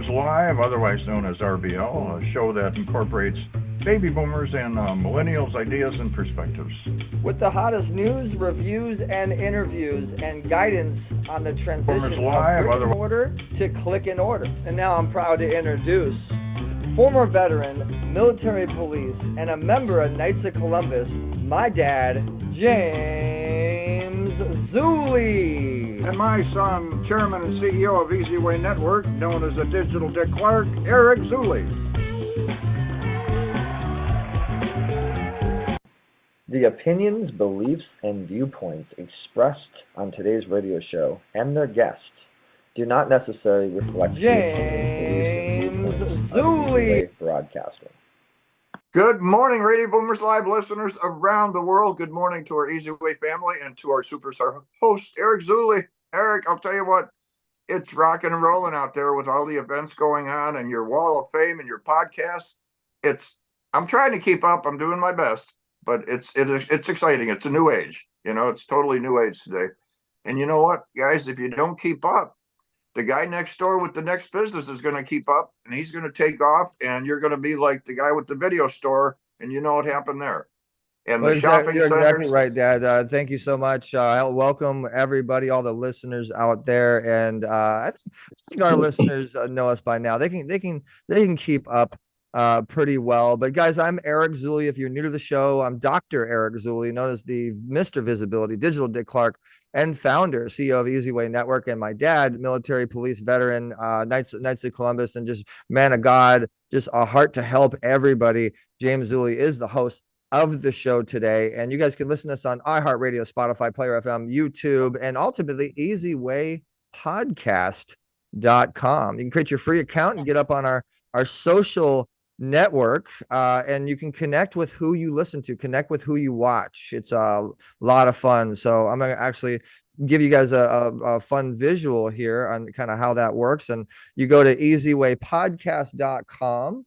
Boomers Live, otherwise known as RBL, a show that incorporates baby boomers and millennials' ideas and perspectives. With the hottest news, reviews, and interviews, and guidance on the transition Boomers Live, from brick and mortar to click and order. And now I'm proud to introduce former veteran, military police, and a member of Knights of Columbus, my dad, James Zuley. And my son, chairman and CEO of Easy Way Network, known as the Digital Dick Clark, Eric Zuley. The opinions, beliefs, and viewpoints expressed on today's radio show and their guests do not necessarily reflect James Zuley broadcasting. Good morning, Radio Boomers Live listeners around the world. Good morning to our Easy Way family and to our superstar host, Eric Zuley. Eric, I'll tell you what, it's rocking and rolling out there with all the events going on and your wall of fame and your podcast. I'm trying to keep up. I'm doing my best, but it's exciting. It's a new age. You know, it's totally new age today. And you know what, guys, if you don't keep up, the guy next door with the next business is going to keep up, and he's going to take off, and you're going to be like the guy with the video store, and you know what happened there. And well, the shopping you're centers, exactly right, Dad. Thank you so much. Welcome everybody, all the listeners out there, and I think our listeners know us by now. They can keep up pretty well. But guys, I'm Eric Zuley. If you're new to the show, I'm Dr. Eric Zuley, known as the Mr. Visibility, Digital Dick Clark, and founder, CEO of Easy Way Network. And my dad, military police veteran, Knights of Columbus, and just man of God, just a heart to help everybody. James Zuley is the host of the show today. And you guys can listen to us on iHeartRadio, Spotify, Player FM, YouTube, and ultimately easywaypodcast.com. You can create your free account and get up on our social network, and you can connect with who you listen to, connect with who you watch. It's a lot of fun. So I'm going to actually give you guys a fun visual here on kind of how that works. And you go to easywaypodcast.com,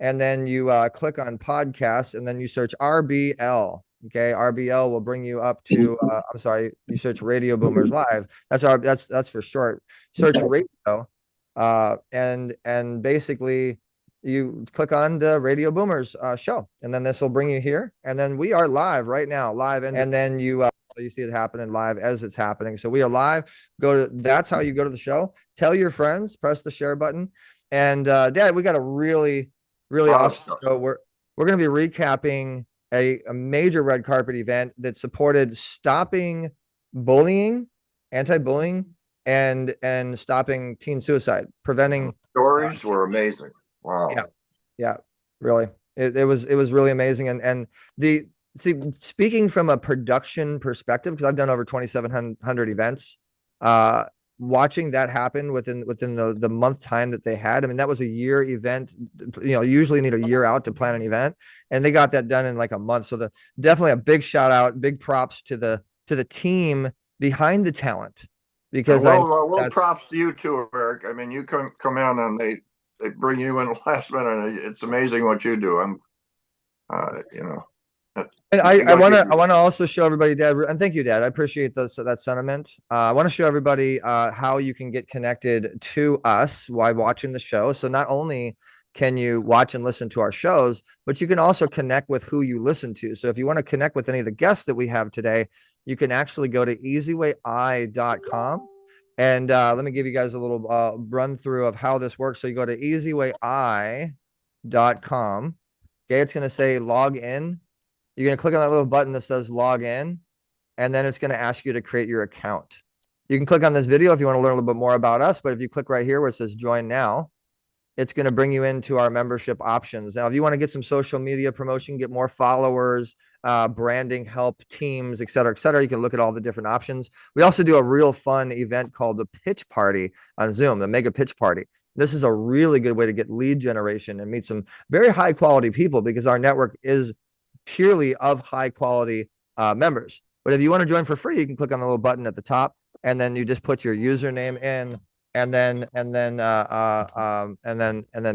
and then you click on podcasts, and then you search RBL. Okay, RBL will bring you up to I'm sorry, you search Radio Boomers Live. That's for short. Search radio, and basically you click on the Radio Boomers show, and then this will bring you here, and then we are live right now, and then you see it happening live as it's happening. So we are live. That's how you go to the show. Tell your friends, press the share button, and Dad, we got a really awesome show. We're going to be recapping a major red carpet event that supported stopping bullying, anti-bullying, and stopping teen suicide, preventing. Stories were amazing. Wow. Yeah, really. It was really amazing. And speaking from a production perspective, because I've done over 2,700 events, watching that happen within the month time that they had. I mean, that was a year event. You know, usually need a year out to plan an event, and they got that done in like a month. So definitely a big shout out, big props to the team behind the talent, because props to you too, Eric. I mean, you come in and they bring you in last minute. It's amazing what you do. I'm, you know. And I want to also show everybody, Dad, and thank you, Dad. I appreciate that sentiment. I want to show everybody how you can get connected to us while watching the show. So not only can you watch and listen to our shows, but you can also connect with who you listen to. So if you want to connect with any of the guests that we have today, you can actually go to easyway.com. And let me give you guys a little run through of how this works. So you go to easyway.com. Okay, it's going to say log in. You're going to click on that little button that says log in, and then it's going to ask you to create your account. You can click on this video if you want to learn a little bit more about us, but if you click right here where it says join now, it's going to bring you into our membership options. Now, if you want to get some social media promotion, get more followers, branding help, teams, et cetera, you can look at all the different options. We also do a real fun event called the Pitch Party on Zoom, the Mega Pitch Party. This is a really good way to get lead generation and meet some very high quality people, because our network is purely of high quality members. But if you want to join for free, you can click on the little button at the top, and then you just put your username in, and then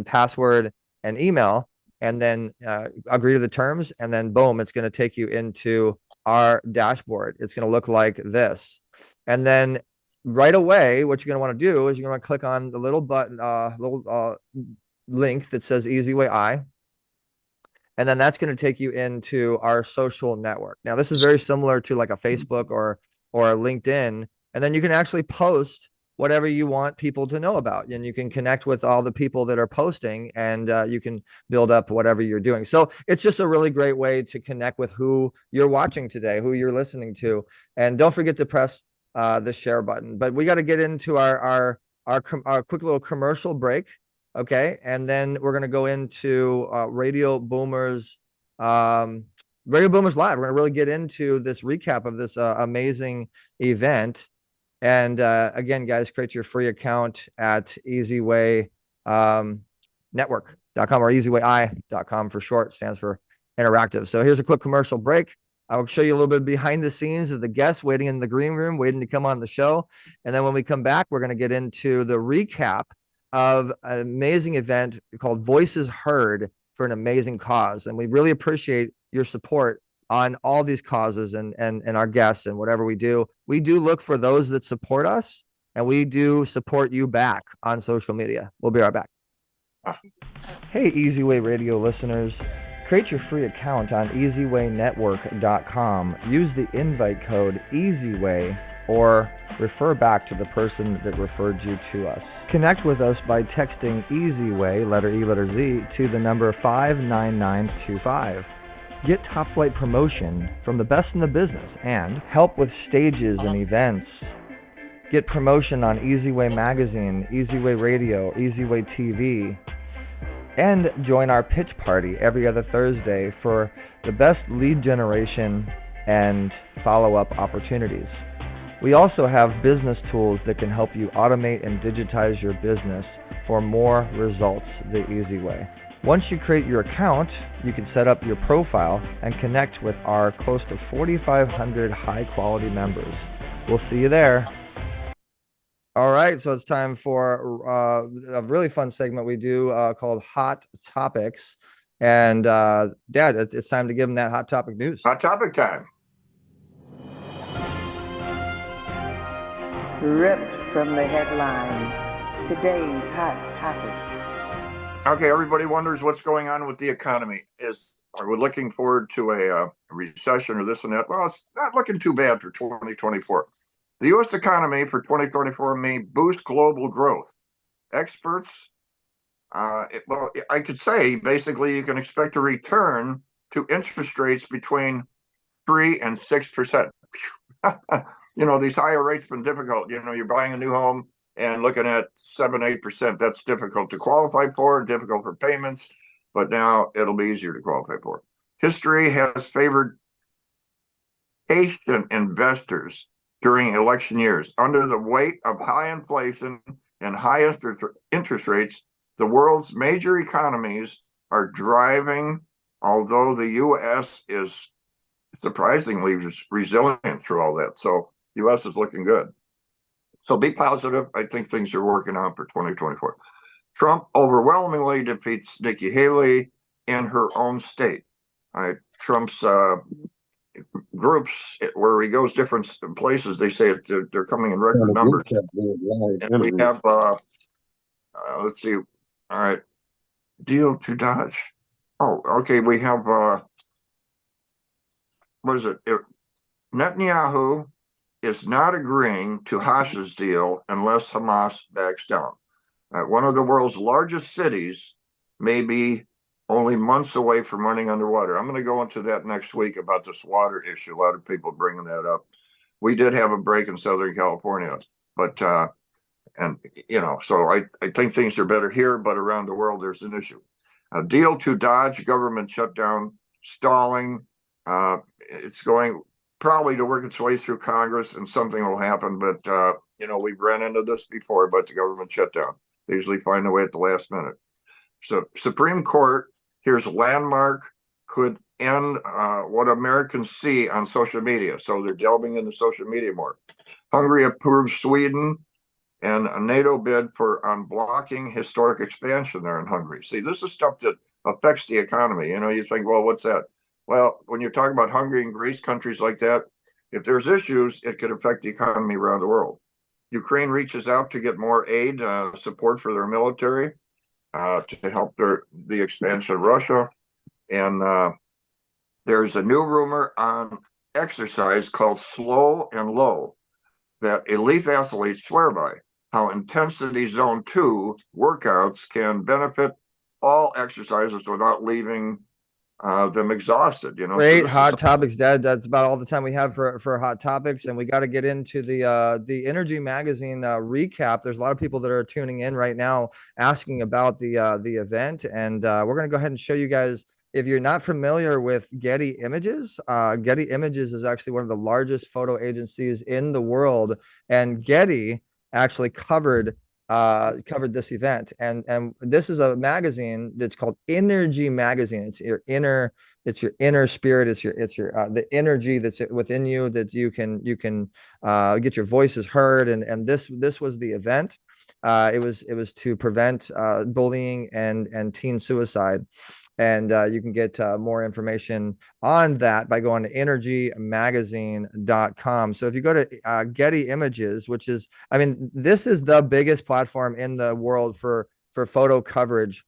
password and email, and then agree to the terms, and then boom, it's going to take you into our dashboard. It's going to look like this. And then right away, what you're going to want to do is you're going to click on the little button, little link that says Easy Way I. And then that's going to take you into our social network. Now, this is very similar to like a Facebook or a LinkedIn. And then you can actually post whatever you want people to know about, and you can connect with all the people that are posting, and you can build up whatever you're doing. So it's just a really great way to connect with who you're watching today, who you're listening to. And don't forget to press the share button. But we got to get into our quick little commercial break. Okay. And then we're going to go into Radio Boomers Live. We're going to really get into this recap of this amazing event. And again, guys, create your free account at easyway network.com or easyway.com for short, stands for interactive. So here's a quick commercial break. I will show you a little bit behind the scenes of the guests waiting in the green room, waiting to come on the show. And then when we come back, we're going to get into the recap of an amazing event called Voices Heard for an Amazing Cause. And we really appreciate your support on all these causes and our guests and whatever we do. We do look for those that support us, and we do support you back on social media. We'll be right back. Hey, Easy Way Radio listeners. Create your free account on easywaynetwork.com. Use the invite code EASYWAY or refer back to the person that referred you to us. Connect with us by texting EasyWay, letter E, letter Z, to the number 59925. Get top flight promotion from the best in the business and help with stages and events. Get promotion on Easyway Magazine, Easyway Radio, Easyway TV. And join our pitch party every other Thursday for the best lead generation and follow-up opportunities. We also have business tools that can help you automate and digitize your business for more results the easy way. Once you create your account, you can set up your profile and connect with our close to 4,500 high-quality members. We'll see you there. All right, so it's time for a really fun segment we do called Hot Topics. And Dad, it's time to give them that hot topic news. Hot topic time. Ripped from the headlines, today's hot topic. Okay, everybody wonders what's going on with the economy. Are we looking forward to a recession or this and that? Well, it's not looking too bad for 2024. The U.S. economy for 2024 may boost global growth. Experts, I could say basically you can expect a return to interest rates between 3 and 6%. These higher rates have been difficult. You're buying a new home and looking at 7-8%. That's difficult to qualify for, difficult for payments, but now it'll be easier to qualify for. History has favored patient investors during election years. Under the weight of high inflation and high interest rates, the world's major economies are driving, although the U.S. is surprisingly resilient through all that. So U.S. is looking good. So be positive. I think things are working out for 2024. Trump overwhelmingly defeats Nikki Haley in her own state. Trump's groups, where he goes different places, they say they're coming in record numbers. And we have, let's see. All right. Deal to Dodge. Oh, okay. We have, what is it? Netanyahu is not agreeing to Hash's deal unless Hamas backs down. One of the world's largest cities may be only months away from running underwater. I'm going to go into that next week about this water issue. A lot of people bringing that up. We did have a break in Southern California, but so I think things are better here, but around the world there's an issue. A deal to dodge government shutdown, stalling. It's going probably to work its way through Congress, and something will happen. But we've ran into this before about the government shutdown. They usually find a way at the last minute. So Supreme Court here's a landmark could end what Americans see on social media. So they're delving into social media more. Hungary approves Sweden and a NATO bid for unblocking historic expansion there in Hungary. See, this is stuff that affects the economy. You think, well, what's that? Well, when you're talking about Hungary and Greece, countries like that, if there's issues, it could affect the economy around the world. Ukraine reaches out to get more aid, support for their military, to help the expansion of Russia. And there's a new rumor on exercise called slow and low that elite athletes swear by, how intensity zone 2 workouts can benefit all exercises without leaving them exhausted. So Great this is hot topics, Dad. That's about all the time we have for hot topics, and we got to get into the Energy magazine recap. There's a lot of people that are tuning in right now asking about the event, and we're gonna go ahead and show you guys. If you're not familiar with Getty Images, Getty Images is actually one of the largest photo agencies in the world, and Getty actually covered this event, and this is a magazine that's called Innergy magazine. It's your inner spirit. It's your the energy that's within you, that you can get your voices heard. And this was the event. It was to prevent bullying and teen suicide. And you can get more information on that by going to energymagazine.com. So if you go to Getty Images, which is, I mean, this is the biggest platform in the world for photo coverage.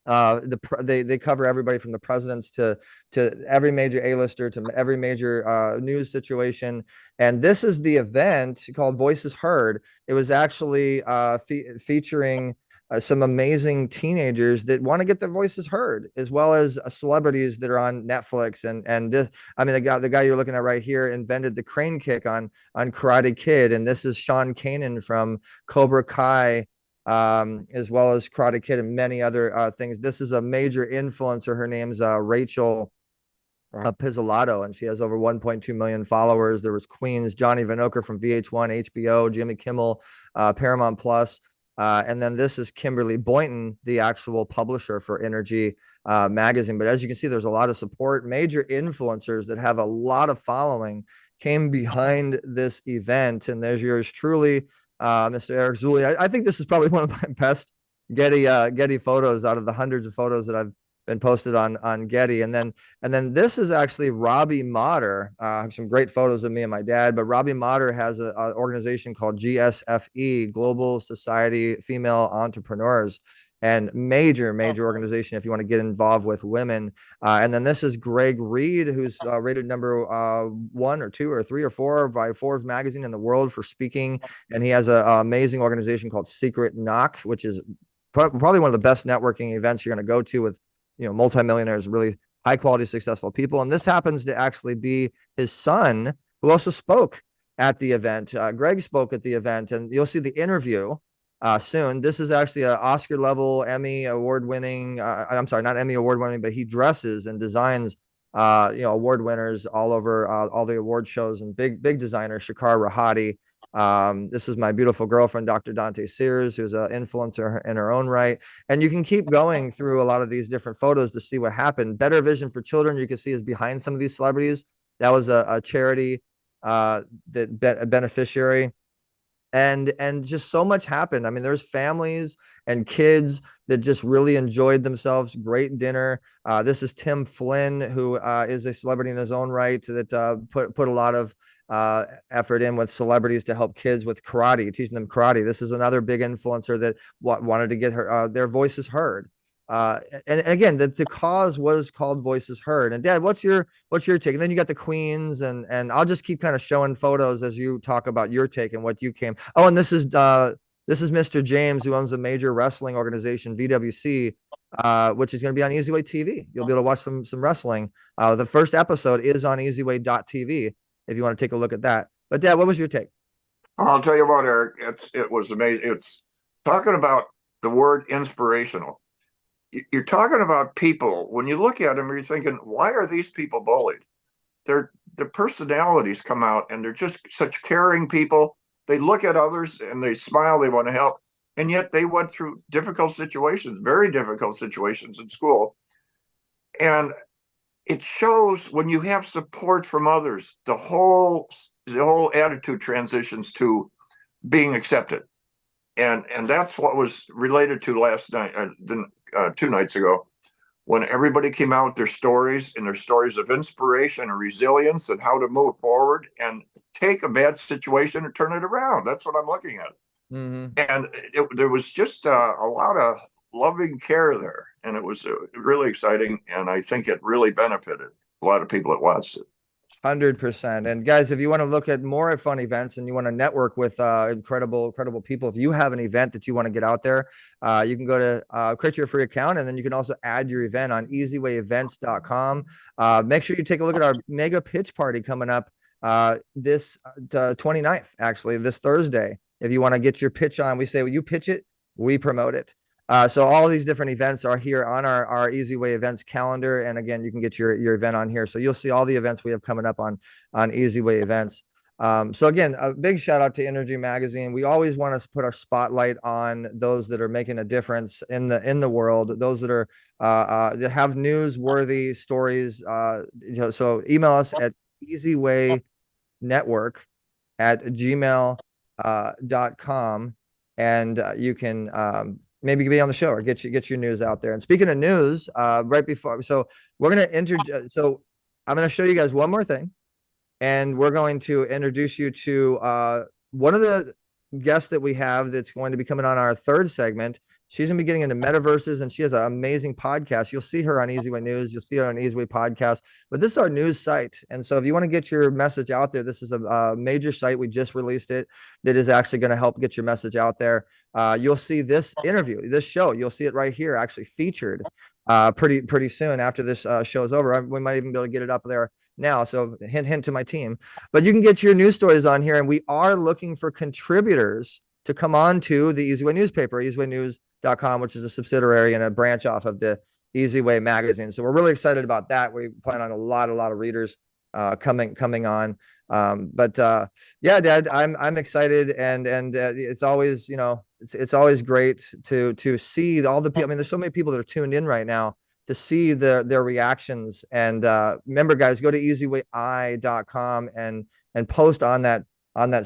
They cover everybody from the presidents to every major A-lister to every major news situation. And this is the event called Voices Heard. It was actually featuring some amazing teenagers that want to get their voices heard, as well as celebrities that are on Netflix. And this, I mean, the guy you're looking at right here invented the crane kick on Karate Kid, and this is Sean Kanan from Cobra Kai, as well as Karate Kid and many other things. This is a major influencer. Her name's Rachel Pizzolatto, and she has over 1.2 million followers. There was Queens, Johnny Vinokur from VH1, HBO, Jimmy Kimmel, Paramount Plus. And then this is Kimberly Boynton, the actual publisher for Energy magazine. But as you can see, there's a lot of support. Major influencers that have a lot of following came behind this event. And there's yours truly, Mr. Eric Zuley. I think this is probably one of my best Getty photos out of the hundreds of photos that I've been posted on Getty. And then this is actually Robbie Motter. Some great photos of me and my dad, but Robbie Motter has an organization called GSFE, Global Society Female Entrepreneurs, and major organization if you want to get involved with women. And then this is Greg Reed, who's rated number 1 or 2 or 3 or 4 by Forbes magazine in the world for speaking. And he has an amazing organization called Secret Knock, which is probably one of the best networking events you're going to go to with multimillionaires, really high quality, successful people. And this happens to actually be his son, who also spoke at the event. Greg spoke at the event, and you'll see the interview soon. This is actually an Oscar level, Emmy award winning. I'm sorry, not Emmy award winning, but he dresses and designs, award winners all over all the award shows, and big designer, Shakar Rahati. This is my beautiful girlfriend, Dr. Dante Sears, who's an influencer in her own right. And you can keep going through a lot of these different photos to see what happened. Better Vision for Children, you can see, is behind some of these celebrities. That was a charity, a beneficiary. And just so much happened. I mean, there's families and kids that just really enjoyed themselves. Great dinner. This is Tim Flynn, who is a celebrity in his own right, that put a lot of effort in with celebrities to help kids with karate, teaching them karate. This is another big influencer that wanted to get their voices heard. And again, the cause was called Voices Heard. And Dad, what's your take? And then you got the Queens, and I'll just keep kind of showing photos as you talk about your take and what you came. Oh, and this is Mr. James, who owns a major wrestling organization, VWC, which is going to be on EasyWay TV. You'll be able to watch some wrestling. The first episode is on EasyWay.tv if you want to take a look at that. But Dad, what was your take? I'll tell you what, Eric, it was amazing. It's talking about the word inspirational. You're talking about people, when you look at them, you're thinking, why are these people bullied? Their personalities come out, and they're just such caring people. They look at others and they smile, they want to help. And yet they went through difficult situations, very difficult situations in school. And it shows when you have support from others, the whole attitude transitions to being accepted. And that's what was related to last night, 2 nights ago, when everybody came out with their stories of inspiration and resilience and how to move forward. And take a bad situation and turn it around. That's what I'm looking at. Mm-hmm. And there was just a lot of loving care there, and it was really exciting. And I think it really benefited a lot of people that watched it. 100%. And guys, if you want to look at more fun events and you want to network with incredible people, if you have an event that you want to get out there, you can go to create your free account, and then you can also add your event on easywayevents.com. Make sure you take a look at our mega pitch party coming up this 29th, actually, this Thursday. If you want to get your pitch on, we say, well, you pitch it, we promote it. So all these different events are here on our Easy Way events calendar. And again, you can get your event on here. So you'll see all the events we have coming up on Easy Way events. So again, a big shout out to Innergy Magazine. We always want to put our spotlight on those that are making a difference in the world, those that are that have newsworthy stories. So email us at easywaynetwork@gmail.com, and you can maybe be on the show or get your news out there. And speaking of news, right before, so we're gonna so I'm gonna show you guys one more thing, and we're going to introduce you to one of the guests that we have that's going to be coming on our third segment. She's gonna be getting into metaverses, and she has an amazing podcast. You'll see her on Easy Way News. You'll see her on Easy Way Podcast. But this is our news site, and so if you want to get your message out there, this is a major site. We just released it that is actually going to help get your message out there. You'll see this interview, this show. You'll see it right here, actually featured pretty soon after this show is over. We might even be able to get it up there now. So hint to my team. But you can get your news stories on here, and we are looking for contributors to come on to the Easy Way newspaper, easywaynews.com, which is a subsidiary and a branch off of the Easy Way magazine. So we're really excited about that. We plan on a lot of readers coming on. Yeah, Dad, I'm excited, and it's always, it's always great to see all the people. I mean, there's so many people that are tuned in right now to see their reactions. And remember, guys, go to easyway.com and post on that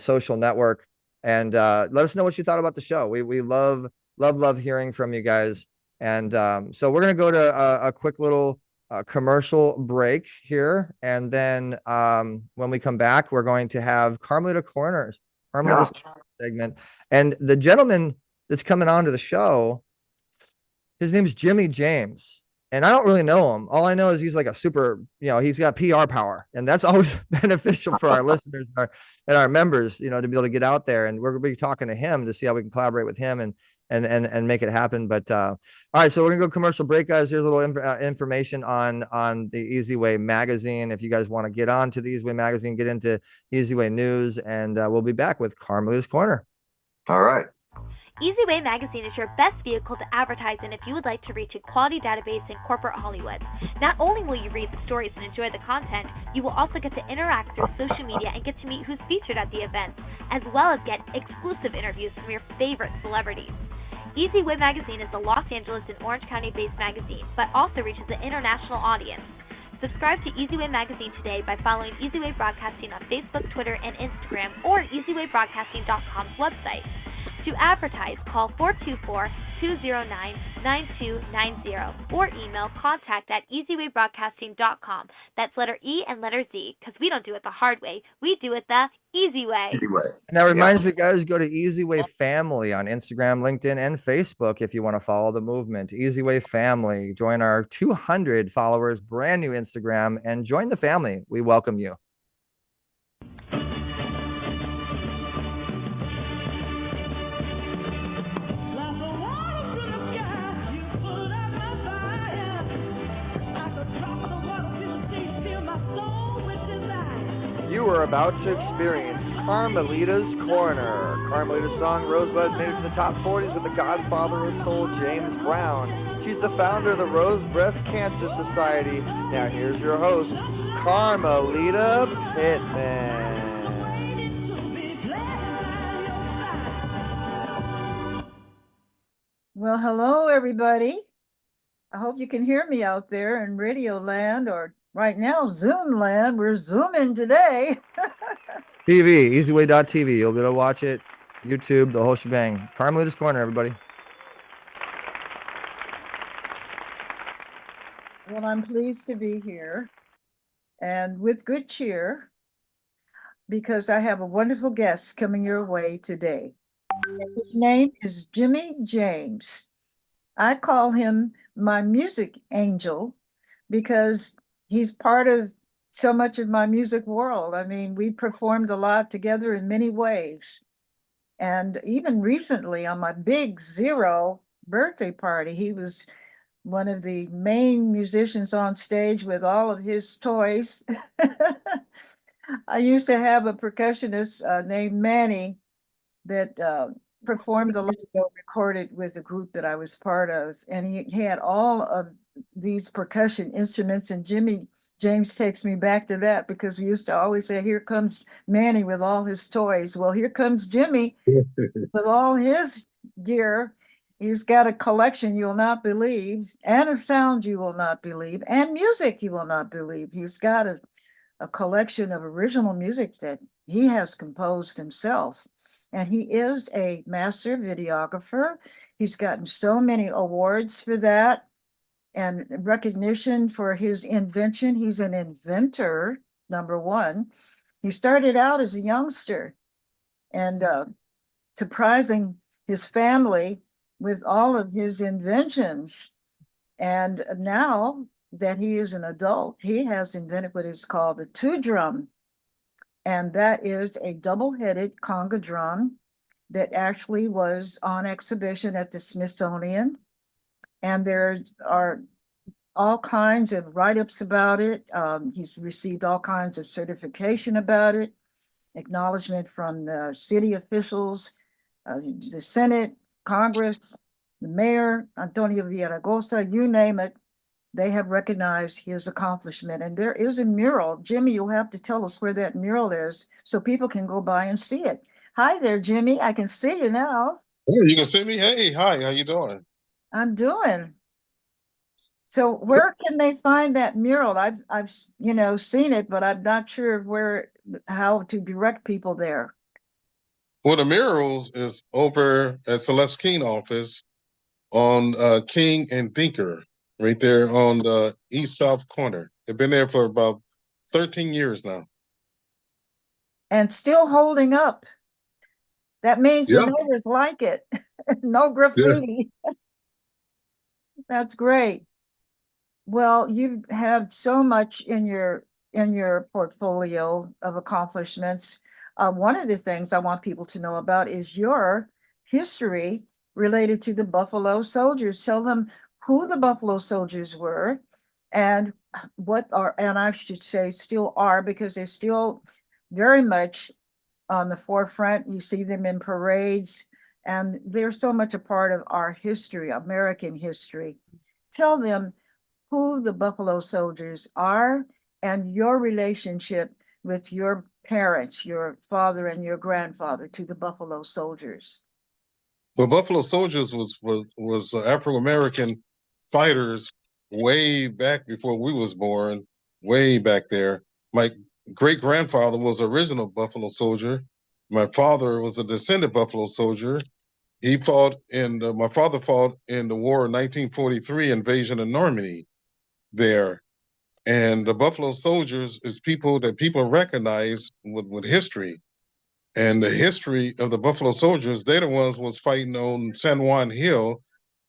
social network, and let us know what you thought about the show. We love hearing from you guys. And so we're gonna go to a quick little commercial break here, and then when we come back, we're going to have Carmelita Corners, Carmelita's segment, and the gentleman that's coming on to the show, his name's Jimmy James. And I don't really know him. All I know is he's like a super, he's got PR power, and that's always beneficial for our listeners and our members, to be able to get out there. And we're going to be talking to him to see how we can collaborate with him and make it happen. But all right, so we're gonna go commercial break, guys. Here's a little information on the Easy Way magazine. If you guys want to get on to the Easy Way magazine, get into Easy Way News, and we'll be back with Carmelita's Corner. All right. Easy Way Magazine is your best vehicle to advertise in if you would like to reach a quality database in corporate Hollywood. Not only will you read the stories and enjoy the content, you will also get to interact through social media and get to meet who's featured at the event, as well as get exclusive interviews from your favorite celebrities. Easy Way Magazine is a Los Angeles and Orange County-based magazine, but also reaches an international audience. Subscribe to Easy Way Magazine today by following Easy Way Broadcasting on Facebook, Twitter, and Instagram, or easywaybroadcasting.com's website. To advertise, call 424-209-9290 or email contact@easywaybroadcasting.com. That's letter E and letter Z, because we don't do it the hard way. We do it the easy way. Easy Way. And that reminds me, guys, go to Easy Way Family on Instagram, LinkedIn, and Facebook if you want to follow the movement. Easy Way Family. Join our 200 followers, brand new Instagram, and join the family. We welcome you. You are about to experience Carmelita's Corner. Carmelita's song Rosebud made it to the top 40s with the godfather of soul, James Brown. She's the founder of the Rose Breast Cancer Society. Now here's your host, Carmelita Pittman. Well, hello, everybody. I hope you can hear me out there in Radio Land, or right now, Zoom Land. We're Zooming today. TV, easyway.tv. You'll be able to watch it. YouTube, the whole shebang. Carmelita's Corner, everybody. Well, I'm pleased to be here, and with good cheer. because I have a wonderful guest coming your way today. His name is Jimmy James. I call him my music angel because he's part of so much of my music world. I mean, we performed a lot together in many ways. And even recently on my big 0 birthday party, he was one of the main musicians on stage with all of his toys. I used to have a percussionist named Manny that performed a lot ago, recorded with the group that I was part of. And he had all of these percussion instruments. And Jimmy James takes me back to that because we used to always say, here comes Manny with all his toys. Well, here comes Jimmy with all his gear. He's got a collection you'll not believe, and a sound you will not believe, and music you will not believe. He's got a collection of original music that he has composed himself. And he is a master videographer. He's gotten so many awards for that and recognition for his invention. He's an inventor, number one. He started out as a youngster and surprising his family with all of his inventions. And now that he is an adult, he has invented what is called the two drum. And that is a double-headed conga drum that actually was on exhibition at the Smithsonian. And there are all kinds of write-ups about it. He's received all kinds of certification about it, acknowledgement from the city officials, the Senate, Congress, the mayor, Antonio Villaraigosa, you name it. They have recognized his accomplishment. And there is a mural. Jimmy, you'll have to tell us where that mural is so people can go by and see it. Hi there, Jimmy. I can see you now. Oh, you can see me? Hey, hi, how you doing? I'm doing. So where can they find that mural? I've seen it, but I'm not sure how to direct people there. Well, the murals is over at Celeste King office on King and Dinker, right there on the east-south corner. They've been there for about 13 years now. And still holding up. That means the Yeah. neighbors like it. No Yeah. graffiti. That's great. Well, you have so much in your portfolio of accomplishments. One of the things I want people to know about is your history related to the Buffalo Soldiers. Tell them who the Buffalo Soldiers were and and I should say still are, because they're still very much on the forefront. You see them in parades, and they're so much a part of our history, American history. Tell them who the Buffalo Soldiers are and your relationship with your parents, your father and your grandfather, to the Buffalo Soldiers. The Buffalo Soldiers was Afro-American fighters way back before we was born, way back there. My great-grandfather was the original Buffalo Soldier. My father was a descendant Buffalo Soldier. He fought my father fought in the war in 1943 invasion of Normandy there. And the Buffalo Soldiers is people that people recognize with history. And the history of the Buffalo Soldiers, they're the ones was fighting on San Juan Hill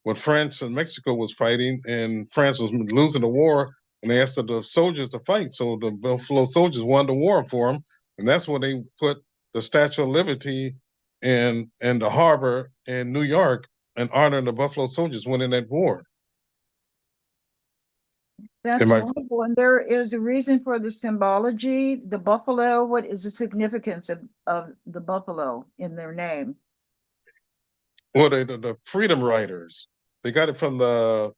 when France and Mexico was fighting, and France was losing the war, and they asked the soldiers to fight. So the Buffalo Soldiers won the war for them, and that's when they put the Statue of Liberty in the harbor in New York and honoring the Buffalo Soldiers winning that war. That's wonderful. And there is a reason for the symbology. The buffalo, what is the significance of the buffalo in their name? Well, the Freedom Riders, they got it from the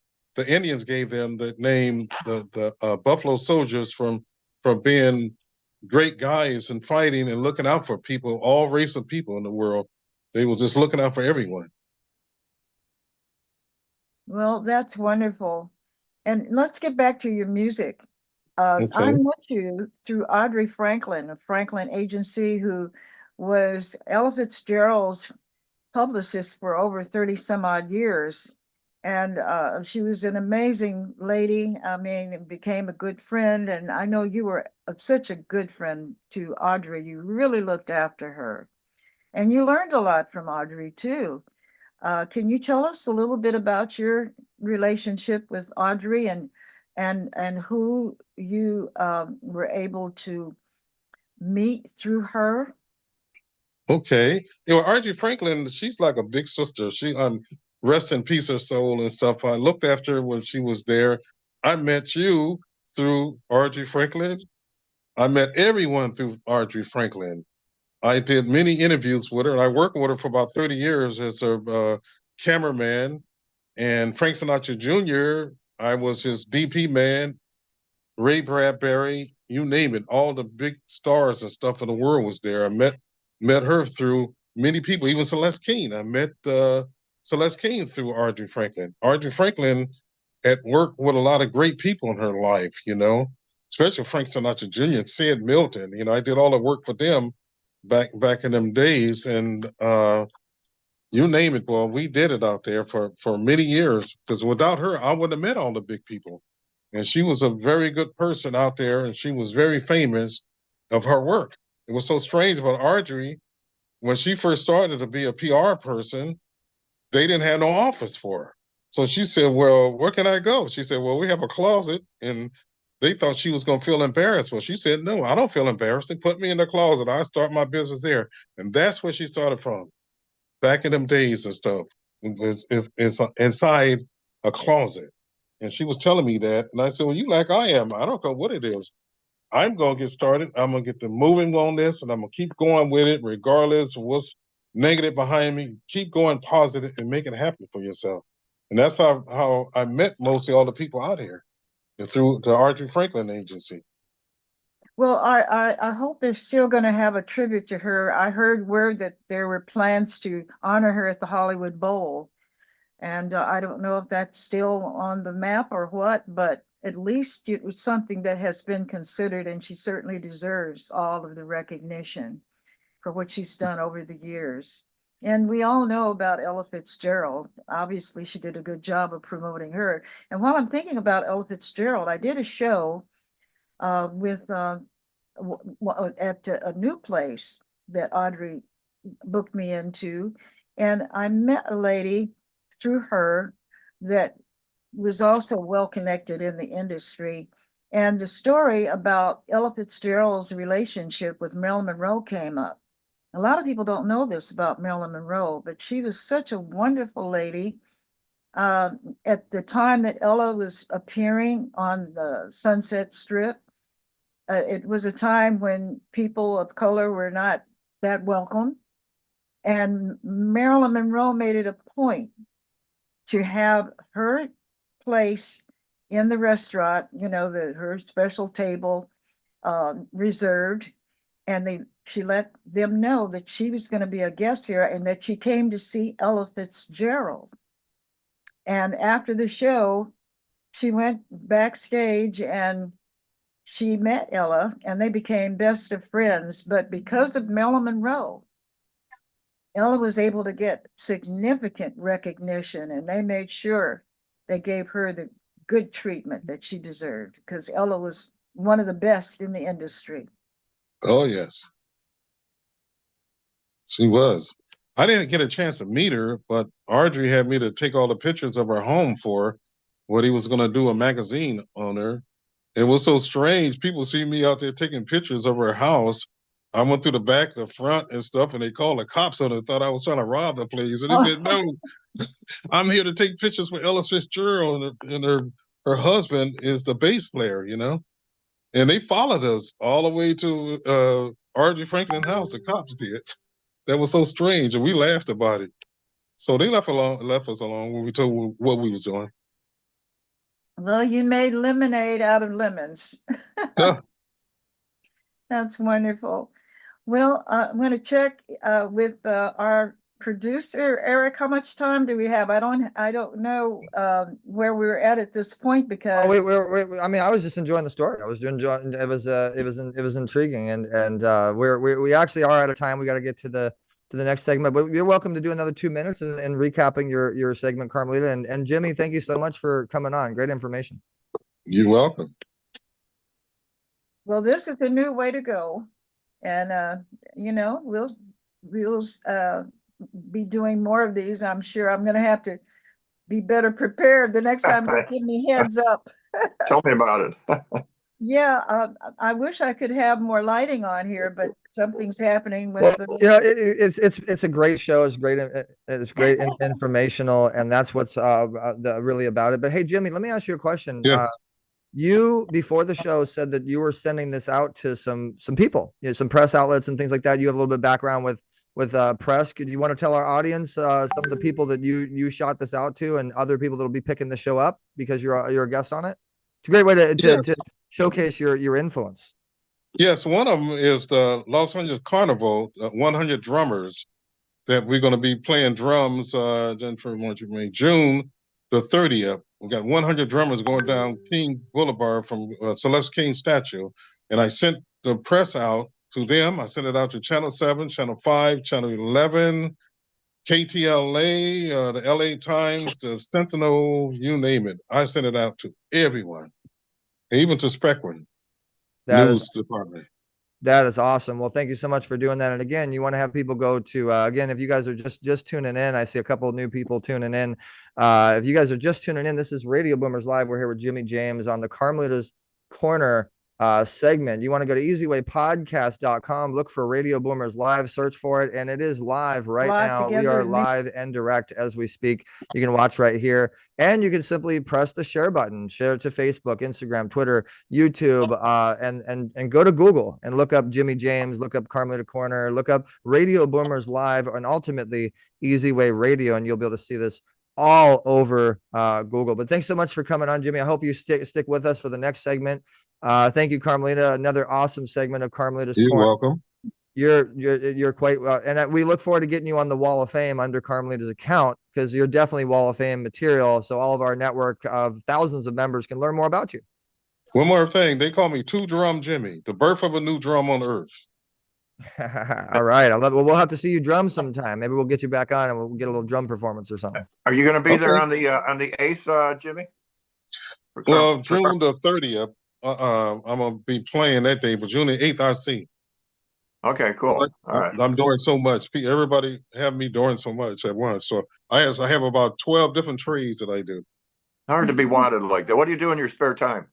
Indians gave them the name, the Buffalo Soldiers from being great guys and fighting and looking out for people, all race of people in the world. They was just looking out for everyone. Well, that's wonderful. And let's get back to your music. Okay. I met you through Audrey Franklin of Franklin Agency, who was Ella Fitzgerald's publicist for over 30 some odd years. And she was an amazing lady. I mean, it became a good friend. And I know you were such a good friend to Audrey. You really looked after her. And you learned a lot from Audrey, too. Can you tell us a little bit about your relationship with Audrey and who you were able to meet through her? Okay. You know, Archie Franklin, she's like a big sister. She rest in peace her soul and stuff. I looked after her when she was there. I met you through Archie Franklin. I met everyone through Archie Franklin. I did many interviews with her, and I worked with her for about 30 years as her cameraman. And Frank Sinatra Jr., I was his DP man. Ray Bradbury, you name it, all the big stars and stuff in the world was there. I met her through many people, even Celeste Keane. I met Celeste Keane through Audrey Franklin. Audrey Franklin had worked with a lot of great people in her life, you know, especially Frank Sinatra Jr. and Sid Milton. You know, I did all the work for them back in them days, and you name it, boy, we did it out there for many years. Because without her, I wouldn't have met all the big people. And she was a very good person out there, and she was very famous of her work. It was so strange about Audrey when she first started to be a PR person. They didn't have no office for her, so she said, "Well, where can I go?" She said, "Well, we have a closet," and they thought she was going to feel embarrassed. Well, she said, "No, I don't feel embarrassed. They put me in the closet. I start my business there," and that's where she started from back in them days and stuff. It's inside a closet. And she was telling me that. And I said, well, you like I am. I don't know what it is. I'm going to get started. I'm going to get the moving on this and I'm going to keep going with it regardless of what's negative behind me. Keep going positive and make it happen for yourself. And that's how I met mostly all the people out here through the Archie Franklin Agency. Well, I hope they're still going to have a tribute to her. I heard word that there were plans to honor her at the Hollywood Bowl. And I don't know if that's still on the map or what, but at least it was something that has been considered, and she certainly deserves all of the recognition for what she's done over the years. And we all know about Ella Fitzgerald. Obviously, she did a good job of promoting her. And while I'm thinking about Ella Fitzgerald, I did a show with at a new place that Audrey booked me into, and I met a lady through her that was also well connected in the industry. And the story about Ella Fitzgerald's relationship with Marilyn Monroe came up. A lot of people don't know this about Marilyn Monroe, but she was such a wonderful lady. At the time that Ella was appearing on the Sunset Strip, it was a time when people of color were not that welcome. And Marilyn Monroe made it a point to have her place in the restaurant, you know, her special table reserved. And she let them know that she was going to be a guest here and that she came to see Ella Fitzgerald. And after the show, she went backstage and she met Ella and they became best of friends. But because of Marilyn Monroe, Ella was able to get significant recognition, and they made sure they gave her the good treatment that she deserved because Ella was one of the best in the industry. Oh, yes. She was. I didn't get a chance to meet her, but Audrey had me to take all the pictures of her home for her, what he was going to do a magazine on her. It was so strange. People see me out there taking pictures of her house. I went through the back, the front, and stuff, and they called the cops on it. Thought I was trying to rob the place, and they said, "No, I'm here to take pictures for Ella Fitzgerald, and her husband is the bass player, you know." And they followed us all the way to R.J. Franklin's house. The cops did. That was so strange, and we laughed about it. So they left us alone when we told what we was doing. Well, you made lemonade out of lemons. That's wonderful. Well, I'm going to check with our producer, Eric. How much time do we have? I don't know where we're at this point because. Oh, wait, I mean, I was just enjoying the story. I was enjoying it was intriguing, and we actually are out of time. We got to get to the to the next segment. But you're welcome to do another 2 minutes and recapping your segment, Carmelita. And Jimmy, thank you so much for coming on. Great information. You're welcome. Well, this is a new way to go. And, we'll be doing more of these. I'm sure I'm going to have to be better prepared the next time they give me heads up. Tell me about it. Yeah, I wish I could have more lighting on here, but something's happening with Well, it's a great show. It's great. It's great informational, and that's what's really about it. But hey, Jimmy, let me ask you a question. Yeah. You before the show said that you were sending this out to some people, some press outlets and things like that. You have a little bit of background with press. Could you want to tell our audience some of the people that you shot this out to, and other people that'll be picking the show up because you're a guest on it? It's a great way to showcase your influence. Yes, one of them is the Los Angeles Carnival, 100 drummers that we're going to be playing drums June the 30th. We got 100 drummers going down King Boulevard from Celeste King statue. And I sent the press out to them. I sent it out to Channel 7, Channel 5, Channel 11, KTLA, the LA Times, the Sentinel, you name it. I sent it out to everyone, even to Spectrum News Department. That is awesome. Well, thank you so much for doing that. And again, you want to have people go to, again, if you guys are just tuning in, I see a couple of new people tuning in. If you guys are just tuning in, this is Radio Boomers Live. We're here with Jimmy James on the Carmelita's Corner segment. You want to go to easywaypodcast.com, look for Radio Boomers Live, search for it, and it is live right now. We are live and direct as we speak. You can watch right here, and you can simply press the share button, share it to Facebook, Instagram, Twitter, YouTube, and go to Google and look up Jimmy James, look up Carmelita Corner, look up Radio Boomers Live, and ultimately Easy Way Radio, and you'll be able to see this all over Google. But thanks so much for coming on, Jimmy. I hope you stick with us for the next segment. Thank you, Carmelita. Another awesome segment of Carmelita's Corner. You're welcome. You're quite well, and we look forward to getting you on the Wall of Fame under Carmelita's account, because you're definitely Wall of Fame material. So all of our network of thousands of members can learn more about you. One more thing, they call me Two Drum Jimmy, the birth of a new drum on earth. All right, I love it. Well, we'll have to see you drum sometime. Maybe we'll get you back on and we'll get a little drum performance or something. Are you going to be there on the 8th, Jimmy? Well, June the 30th. I'm gonna be playing that day, but June the 8th, I see. Okay, cool. All right. I'm doing so much. Everybody have me doing so much at once. So I have about 12 different trades that I do. Hard to be wanted like that. What do you do in your spare time?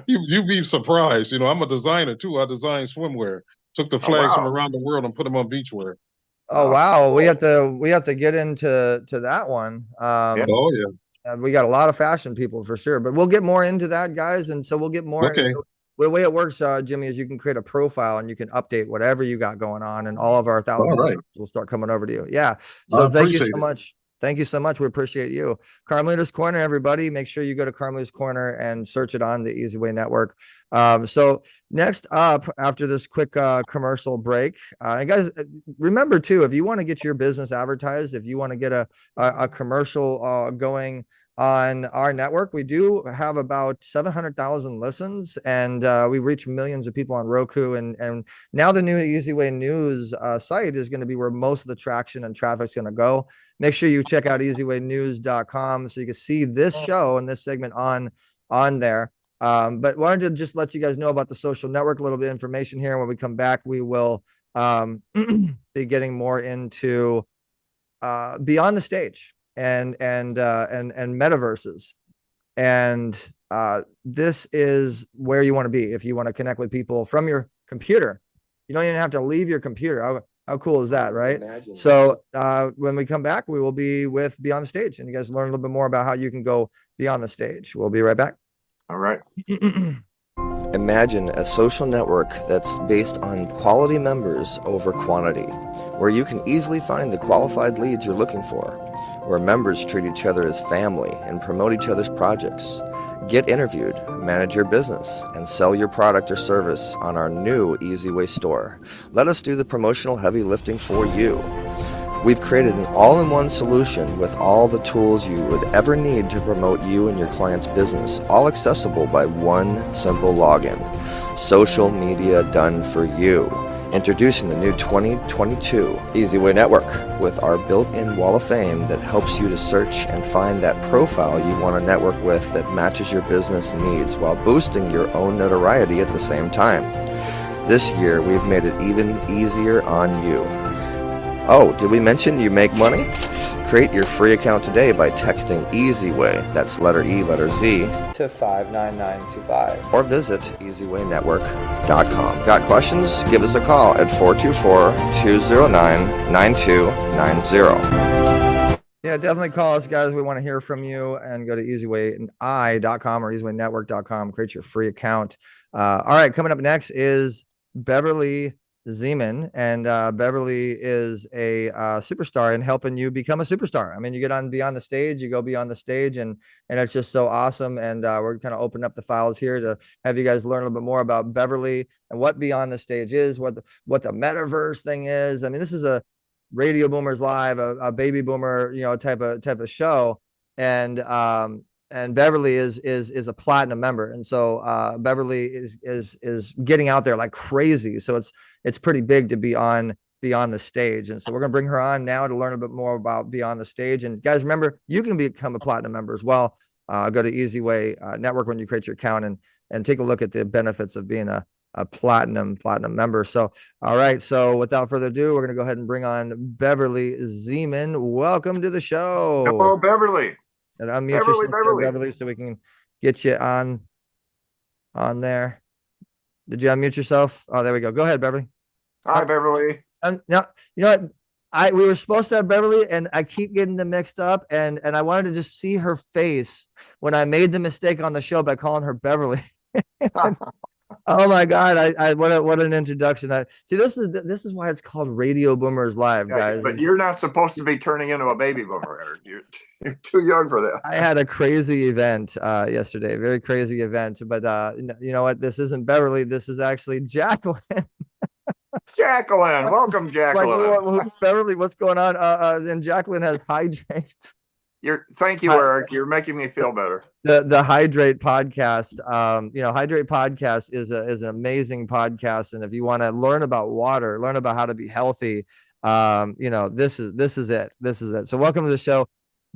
You'd be surprised. I'm a designer too. I design swimwear. Took the flags from around the world and put them on beachwear. Oh wow, we have to get into that one. Oh yeah. We got a lot of fashion people for sure, but we'll get more into that, guys. And so we'll get more. Okay. The way it works, Jimmy, is you can create a profile and you can update whatever you got going on, and all of our thousands will start coming over to you. Yeah. So thank you so much. Thank you so much. We appreciate you. Carmelita's Corner, everybody. Make sure you go to Carmelita's Corner and search it on the Easy Way Network. So next up, after this quick commercial break, and guys, remember too, if you want to get your business advertised, if you want to get a commercial going on our network, we do have about 700,000 listens, and we reach millions of people on Roku. And now the new Easy Way News site is going to be where most of the traction and traffic is going to go. Make sure you check out easywaynews.com so you can see this show and this segment on there. But wanted to just let you guys know about the social network, a little bit of information here. When we come back, we will be getting more into beyond the stage and metaverses. And this is where you want to be if you want to connect with people from your computer. You don't even have to leave your computer. How cool is that, right? So when we come back, we will be with Beyond the Stage, and you guys learn a little bit more about how you can go beyond the stage. We'll be right back. All right. Imagine a social network that's based on quality members over quantity, where you can easily find the qualified leads you're looking for, where members treat each other as family and promote each other's projects. Get interviewed, manage your business, and sell your product or service on our new Easy Way store. Let us do the promotional heavy lifting for you. We've created an all-in-one solution with all the tools you would ever need to promote you and your client's business, all accessible by one simple login. Social media done for you. Introducing the new 2022 Easy Way Network with our built-in wall of fame that helps you to search and find that profile you want to network with that matches your business needs while boosting your own notoriety at the same time. This year, we've made it even easier on you. Oh, did we mention you make money? Create your free account today by texting EasyWay, that's letter E, letter Z, to 59925, or visit easywaynetwork.com. Got questions? Give us a call at 424-209-9290. Yeah, definitely call us, guys. We want to hear from you, and go to easywayi.com or easywaynetwork.com. Create your free account. All right, coming up next is Beverly Zeman, and Beverly is a superstar in helping you become a superstar. I mean, you get on beyond the stage, you go beyond the stage, and it's just so awesome. And we're kind of opening up the files here to have you guys learn a little bit more about Beverly and what beyond the stage is, what the metaverse thing is. I mean, this is a Radio Boomers Live, a baby boomer, type of show, and Beverly is a platinum member, and so Beverly is getting out there like crazy. So it's pretty big to be on Beyond the Stage, and so we're gonna bring her on now to learn a bit more about Beyond the Stage. And guys, remember, you can become a platinum member as well. Go to Easy Way Network when you create your account, and take a look at the benefits of being a platinum member. So, all right. So without further ado, we're gonna go ahead and bring on Beverly Zeman. Welcome to the show. Hello, Beverly. And unmute yourself, Beverly, so we can get you on there. Did you unmute yourself? Oh, there we go. Go ahead, Beverly. Hi, Beverly. Now, you know what? We were supposed to have Beverly, and I keep getting them mixed up, and I wanted to just see her face when I made the mistake on the show by calling her Beverly. Oh my God! What an introduction! See, this is why it's called Radio Boomers Live, guys. But you're not supposed to be turning into a baby boomer, Eric. You're too young for that. I had a crazy event yesterday, very crazy event. But you know what? This isn't Beverly. This is actually Jacqueline. Jacqueline, welcome, Jacqueline. Like, Beverly, what's going on? And Jacqueline has Hydrate. Thank you, Eric. You're making me feel better. The Hydrate podcast. Hydrate podcast is an amazing podcast, and if you want to learn about water, learn about how to be healthy, this is it. This is it. So welcome to the show,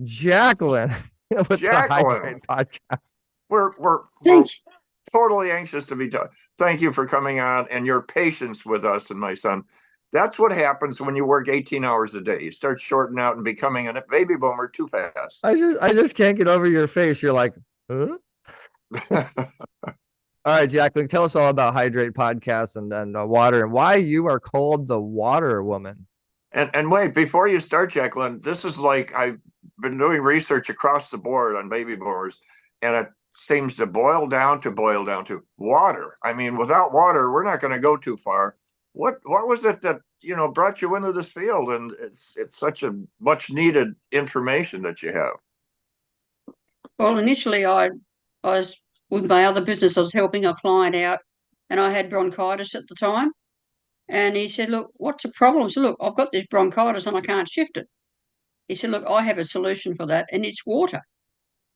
Jacqueline, with the Hydrate podcast. We're totally anxious to be done. Thank you for coming on and your patience with us and my son. That's what happens when you work 18 hours a day. You start shorting out and becoming a baby boomer too fast. I just can't get over your face. You're like, huh? All right, Jacqueline, tell us all about Hydrate Podcast and water, and why you are called the Water Woman. And wait, before you start, Jacqueline, this is like, I've been doing research across the board on baby boomers, and it seems to boil down to water. I mean, without water, we're not going to go too far. What was it that brought you into this field? And it's such a much needed information that you have. Well, initially I was with my other business. I was helping a client out, and I had bronchitis at the time. And he said, "Look, what's the problem?" I said, "Look, I've got this bronchitis and I can't shift it." He said, "Look, I have a solution for that, and it's water.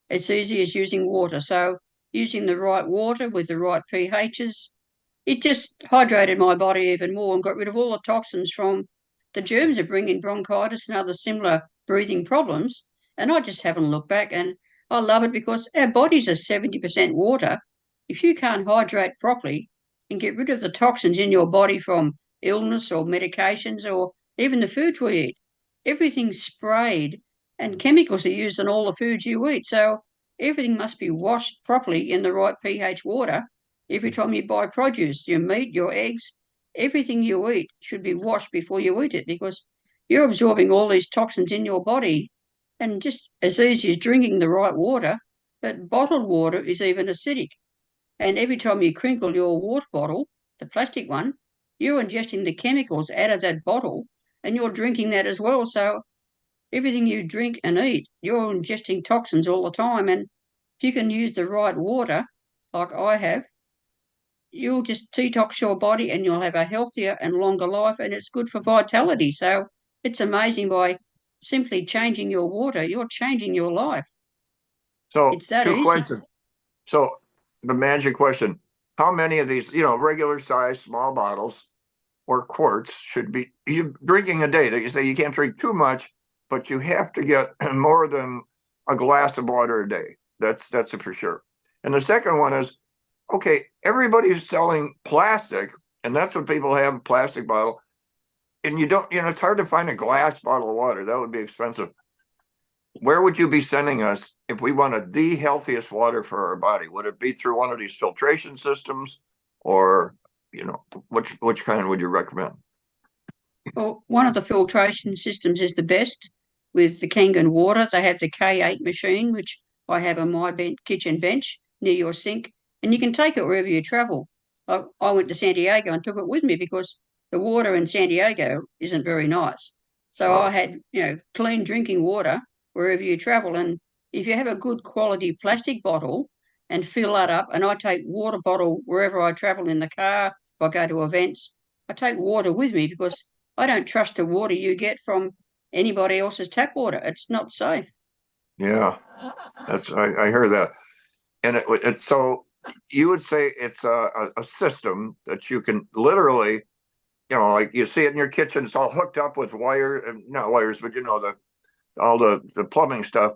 It's easy as using water. So using the right water with the right pHs, it just hydrated my body even more and got rid of all the toxins from the germs that bring in bronchitis and other similar breathing problems." And I just haven't looked back. And I love it because our bodies are 70% water. If you can't hydrate properly and get rid of the toxins in your body from illness or medications or even the foods we eat, everything's sprayed and chemicals are used in all the foods you eat. So everything must be washed properly in the right pH water. Every time you buy produce, your meat, your eggs, everything you eat should be washed before you eat it, because you're absorbing all these toxins in your body. And just as easy as drinking the right water, but bottled water is even acidic. And every time you crinkle your water bottle, the plastic one, you're ingesting the chemicals out of that bottle and you're drinking that as well. So everything you drink and eat, you're ingesting toxins all the time. And if you can use the right water, like I have, you'll just detox your body and you'll have a healthier and longer life, and it's good for vitality. So it's amazing, by simply changing your water, you're changing your life. So it's that two easy. questions. So the magic question, how many of these, regular size small bottles, or quarts should be you drinking a day. You say you can't drink too much, but you have to get more than a glass of water a day. That's for sure. And the second one is, okay, everybody's selling plastic, and that's what people have, plastic bottle. And you don't, it's hard to find a glass bottle of water. That would be expensive. Where would you be sending us if we wanted the healthiest water for our body? Would it be through one of these filtration systems, or which kind would you recommend? Well, one of the filtration systems is the best with the Kangen water. They have the K8 machine, which I have on my kitchen bench near your sink, and you can take it wherever you travel. I went to San Diego and took it with me because the water in San Diego isn't very nice. So I had, clean drinking water wherever you travel. And if you have a good quality plastic bottle and fill that up, and I take water bottle wherever I travel in the car, if I go to events, I take water with me because I don't trust the water you get from anybody else's tap water. It's not safe. Yeah, I heard that. And it's so you would say it's a system that you can literally, like you see it in your kitchen. It's all hooked up with wire, and not wires, but all the plumbing stuff.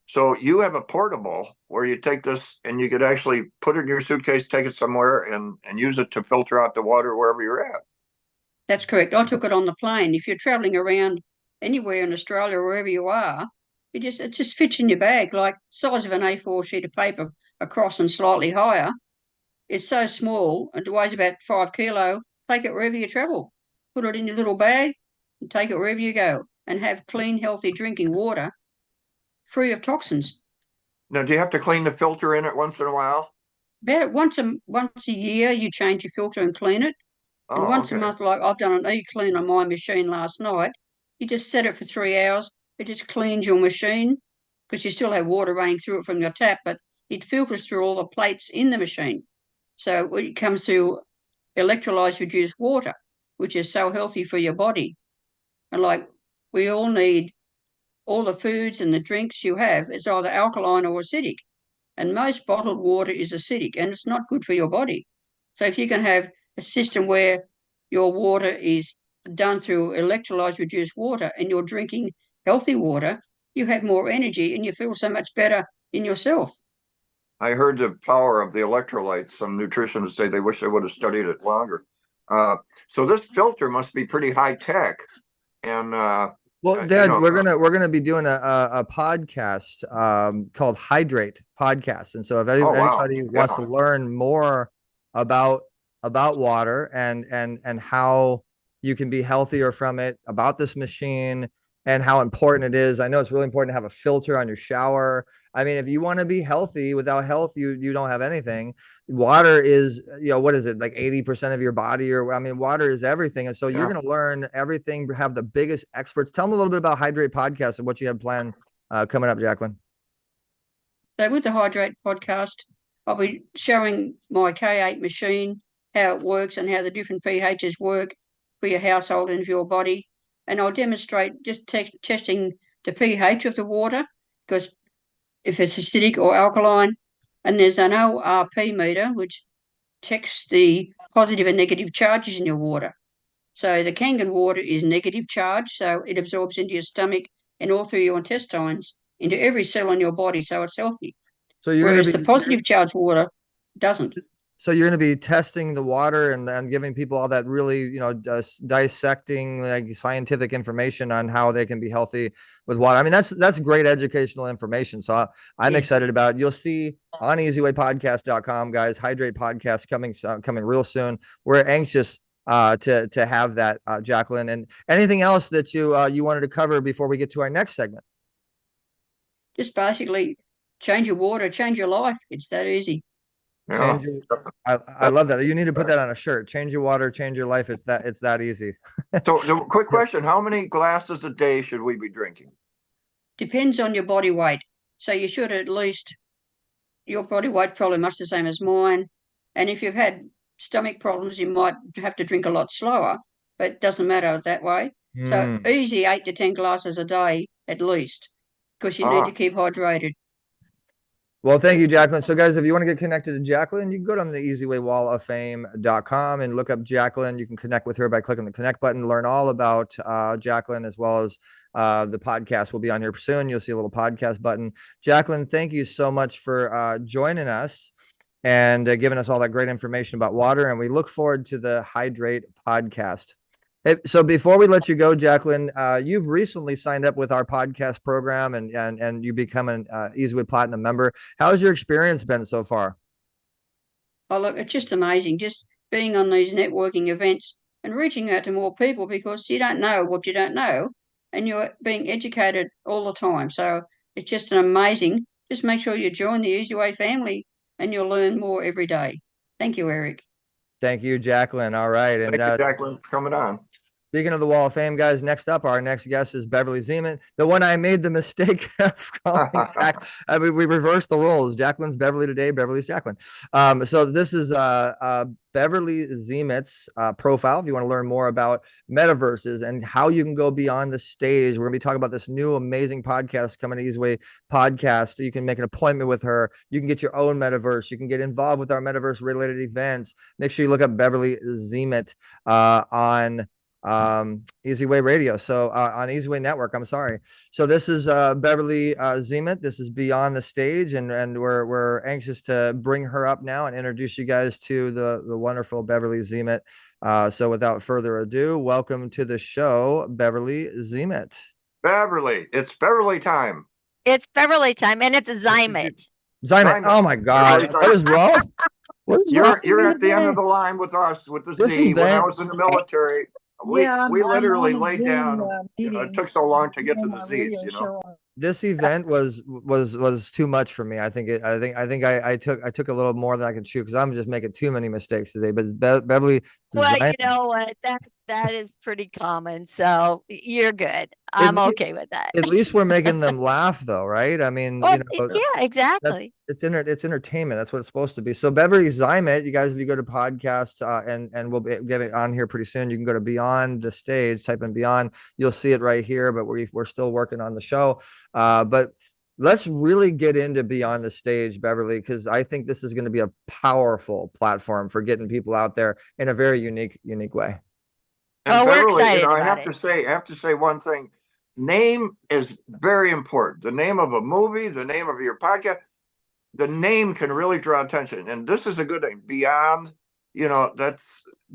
So you have a portable where you take this and you could actually put it in your suitcase, take it somewhere, and use it to filter out the water wherever you're at. That's correct. I took it on the plane. If you're traveling around anywhere in Australia or wherever you are, it just fits in your bag, like size of an A4 sheet of paper across and slightly higher. It's so small, it weighs about 5 kilo. Take it wherever you travel. Put it in your little bag and take it wherever you go, and have clean, healthy drinking water free of toxins. Now, do you have to clean the filter in it once in a while? About once a year, you change your filter and clean it. And once a month, like I've done an e-clean on my machine last night, you just set it for 3 hours. It just cleans your machine because you still have water running through it from your tap, but it filters through all the plates in the machine. So it comes through electrolyzed reduced water, which is so healthy for your body. And like we all need all the foods and the drinks you have, it's either alkaline or acidic. And most bottled water is acidic and it's not good for your body. So if you can have a system where your water is done through electrolyzed reduced water and you're drinking healthy water, you have more energy and you feel so much better in yourself. I heard the power of the electrolytes. Some nutritionists say they wish they would have studied it longer. So this filter must be pretty high tech. And well, Dad, we're gonna be doing a podcast called Hydrate Podcast, and so if anybody wants to learn more about water and how you can be healthier from it, about this machine and how important it is. I know it's really important to have a filter on your shower. I mean, if you want to be healthy, without health, you don't have anything. Water is, what is it, like 80% of your body, or I mean, water is everything. And so you're going to learn everything, have the biggest experts. Tell them a little bit about Hydrate Podcast and what you have planned coming up, Jacqueline. So with the Hydrate Podcast, I'll be showing my K8 machine, how it works and how the different pHs work for your household and for your body. And I'll demonstrate just testing the pH of the water, because if it's acidic or alkaline, and there's an ORP meter which checks the positive and negative charges in your water. So the Kangen water is negative charge, so it absorbs into your stomach and all through your intestines into every cell in your body, so it's healthy. So whereas the positive charged water doesn't. So you're going to be testing the water and giving people all that really, dissecting like scientific information on how they can be healthy with water. I mean, that's great educational information. So I'm excited about it. You'll see on easywaypodcast.com, guys, Hydrate Podcast coming real soon. We're anxious to have that, Jacqueline. And anything else that you wanted to cover before we get to our next segment? Just basically change your water, change your life. It's that easy. Yeah. I love that. You need to put that on a shirt. Change your water, change your life. It's that easy. So quick question, how many glasses a day should we be drinking? Depends on your body weight. So you should at least, your body weight probably much the same as mine. And if you've had stomach problems, you might have to drink a lot slower, but it doesn't matter that way. So easy 8 to 10 glasses a day at least, because you need to keep hydrated. Well, thank you, Jacqueline. So, guys, if you want to get connected to Jacqueline, you can go down to the easywaywalloffame.com and look up Jacqueline. You can connect with her by clicking the connect button, learn all about Jacqueline, as well as the podcast will be on here soon. You'll see a little podcast button. Jacqueline, thank you so much for joining us and giving us all that great information about water. And we look forward to the Hydrate podcast. So before we let you go, Jacqueline, you've recently signed up with our podcast program and you become an Easyway Platinum member. How's your experience been so far? Oh, look, it's just amazing, just being on these networking events and reaching out to more people, because you don't know what you don't know, and you're being educated all the time. So it's just an amazing. Just make sure you join the Easy Way family, and you'll learn more every day. Thank you, Eric. Thank you, Jacqueline. All right. And Thank you, Jacqueline, for coming on. speaking of the Wall of Fame, guys, next up, our next guest is Beverly Zeman, the one I made the mistake of calling back. I mean, we reversed the roles. Jacqueline's Beverly today, Beverly's Jacqueline. So this is Beverly Zemit's profile. If you want to learn more about metaverses and how you can go beyond the stage, we're going to be talking about this new amazing podcast coming to Easyway Podcast. You can make an appointment with her. You can get your own metaverse. You can get involved with our metaverse related events. Make sure you look up Beverly Zemet on Easyway Radio. So on Easyway Network, I'm sorry. So this is Beverly Zemet. This is Beyond the Stage, and we're anxious to bring her up now and introduce you guys to the wonderful Beverly Zemet. So without further ado, welcome to the show, Beverly Zemet. Beverly, it's Beverly time. It's Beverly time, and it's Zymet. Zymet. Oh my God, what is wrong? You're at the end of the line with us with the Z. When I was in the military, we literally laid down. It took so long to get to the Z's. This event was too much for me. I think I took a little more than I could chew because I'm just making too many mistakes today. But Beverly, well, you know what, that is pretty common, so you're good. I'm okay with that. At least we're making them laugh, though, right? I mean, well, yeah, exactly. It's entertainment. That's what it's supposed to be. So Beverly Zemet, you guys, if you go to podcasts and we'll get it on here pretty soon, you can go to Beyond the Stage, type in Beyond, you'll see it right here. But we're still working on the show. But let's really get into Beyond the Stage, Beverly, because I think this is going to be a powerful platform for getting people out there in a very unique way. And we're Beverly, excited I about have to say one thing. Name is very important. The name of a movie, the name of your podcast, the name can really draw attention. And this is a good name. Beyond, that's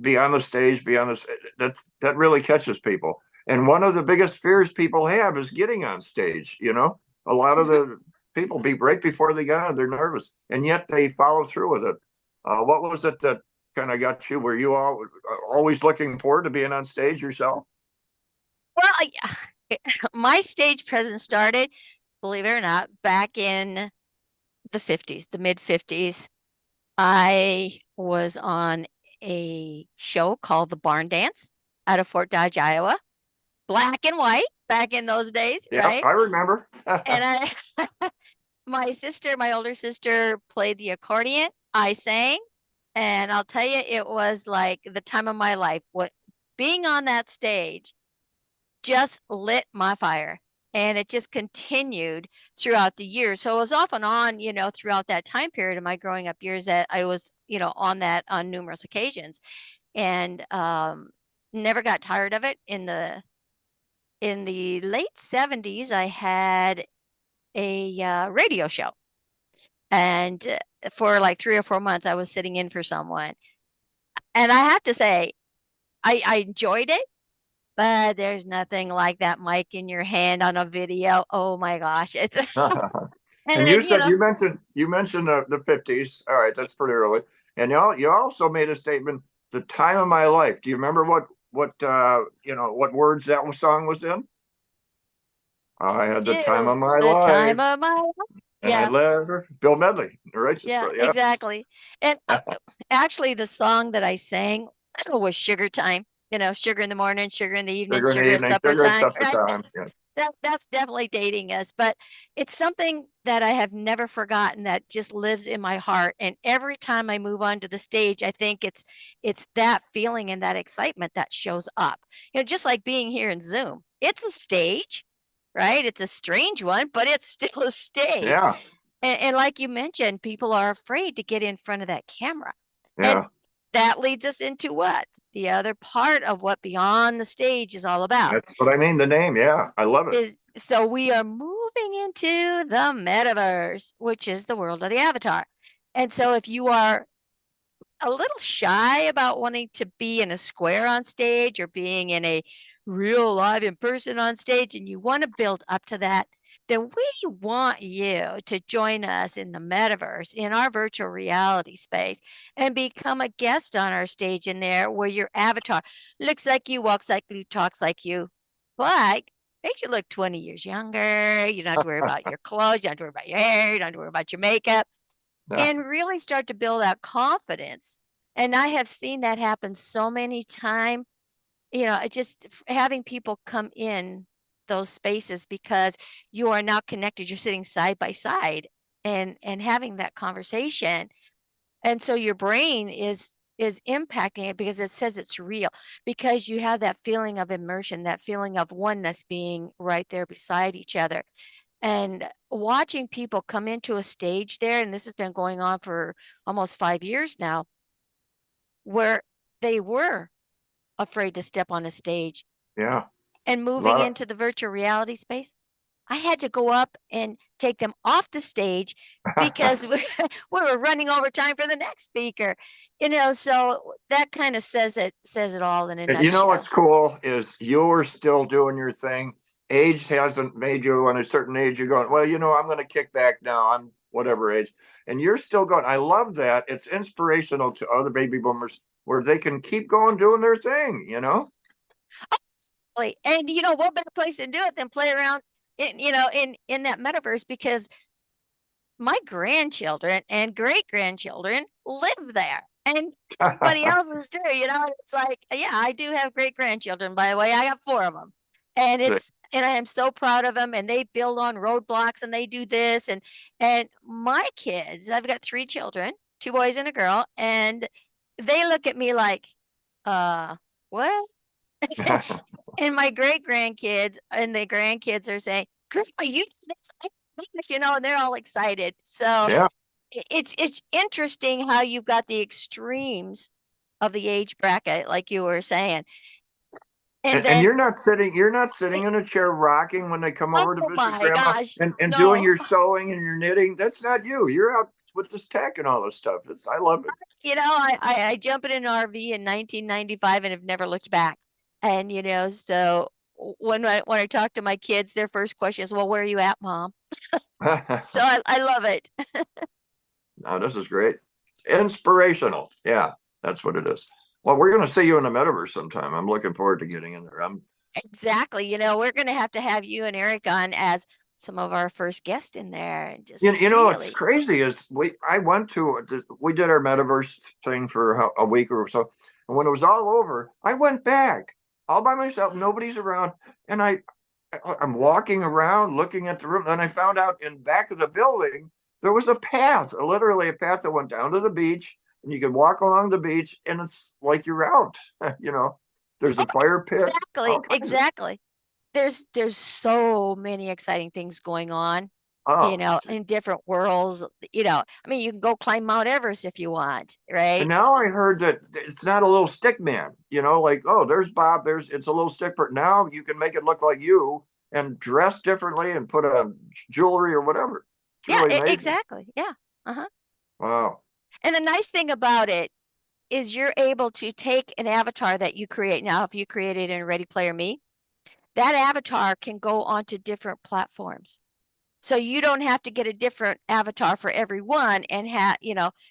Beyond the Stage, that really catches people. And one of the biggest fears people have is getting on stage. A lot of the people right before they get on, they're nervous, and yet they follow through with it. What was it that kind of got you? Were you always looking forward to being on stage yourself? Well, my stage presence started, believe it or not, back in the 50s, the mid 50s. I was on a show called The Barn Dance out of Fort Dodge, Iowa. Black and white back in those days, yeah, right? I remember. And my older sister played the accordion. I sang, and I'll tell you, it was like the time of my life. Being on that stage just lit my fire, and it just continued throughout the years. So it was off and on, throughout that time period of my growing up years that I was, on numerous occasions, and never got tired of it. In the late 70s, I had a radio show, and for like 3 or 4 months, I was sitting in for someone, and I have to say, I enjoyed it. But there's nothing like that mic in your hand on a video. Oh my gosh, it's. And you mentioned the 50s. All right, that's pretty early. And you also made a statement, "The time of my life." Do you remember what words that song was in? I had the time of my life. The time of my life. And I love her. Bill Medley, right? Yeah, exactly. And actually, the song that I sang was "Sugar Time." Sugar in the morning, sugar in the evening, sugar at supper time. Right? That's definitely dating us, but it's something that I have never forgotten, that just lives in my heart. And every time I move onto the stage, I think it's that feeling and that excitement that shows up. Just like being here in Zoom. It's a stage, right? It's a strange one, but it's still a stage. Yeah. And like you mentioned, people are afraid to get in front of that camera. Yeah. And that leads us into what? The other part of what Beyond the Stage is all about. That's what I mean. The name. Yeah. I love it. So we are moving into the metaverse, which is the world of the avatar. And so if you are a little shy about wanting to be in a square on stage or being in a real live in person on stage and you want to build up to that, then we want you to join us in the metaverse, in our virtual reality space, and become a guest on our stage in there where your avatar looks like you, walks like you, talks like you, but makes you look 20 years younger. You don't have to worry about your clothes, you don't have to worry about your hair, you don't have to worry about your makeup. Yeah. And really start to build that confidence. And I have seen that happen so many times, just having people come in those spaces because you are now connected. You're sitting side by side and having that conversation. And so your brain is impacting it because it says it's real, because you have that feeling of immersion, that feeling of oneness being right there beside each other. And watching people come into a stage there, and this has been going on for almost 5 years now, where they were afraid to step on a stage. Yeah. And moving into the virtual reality space, I had to go up and take them off the stage because we were running over time for the next speaker. So that kind of says it all in a nutshell. You know what's cool is you're still doing your thing. Age hasn't made you, on a certain age, you're going, well, I'm going to kick back now. I'm whatever age. And you're still going. I love that. It's inspirational to other baby boomers where they can keep going doing their thing, And what better place to do it than play around in that metaverse, because my grandchildren and great grandchildren live there, and everybody else's too. It's like, yeah, I do have great grandchildren, by the way. I got 4 of them, and I am so proud of them. And they build on roadblocks, and they do this, and my kids. I've got 3 children, 2 boys and a girl, and they look at me like, what? And my great grandkids and the grandkids are saying, "Grandma, you did this," and they're all excited. So Yeah. it's interesting how you've got the extremes of the age bracket, like you were saying. And then you're not sitting in a chair rocking when they come over to oh visit my grandma gosh, and no. doing your sewing and your knitting. That's not you. You're out with this tech and all this stuff. I love it. I jumped in an RV in 1995 and have never looked back. And so when I talk to my kids, their first question is, "Well, where are you at, Mom?" So I love it. No, this is great. Inspirational. Yeah, that's what it is. Well, we're going to see you in the metaverse sometime. I'm looking forward to getting in there. Exactly. We're going to have you and Eric on as some of our first guests in there, and just what's crazy is we did our metaverse thing for a week or so, and when it was all over, I went back all by myself. Nobody's around, and I'm walking around looking at the room, and I found out in back of the building there was a path, literally a path that went down to the beach, and you could walk along the beach, and it's like you're out. There's a fire pit. Exactly. There's so many exciting things going on, in different worlds. I mean, you can go climb Mount Everest if you want, right? And now I heard that it's not a little stick man, like, oh, there's Bob, it's a little stick, but now you can make it look like you and dress differently and put on jewelry or whatever. It's really amazing. Exactly. Yeah. Uh-huh. Wow. And the nice thing about it is you're able to take an avatar that you create. Now, if you created in Ready Player Me, that avatar can go onto different platforms. So you don't have to get a different avatar for everyone and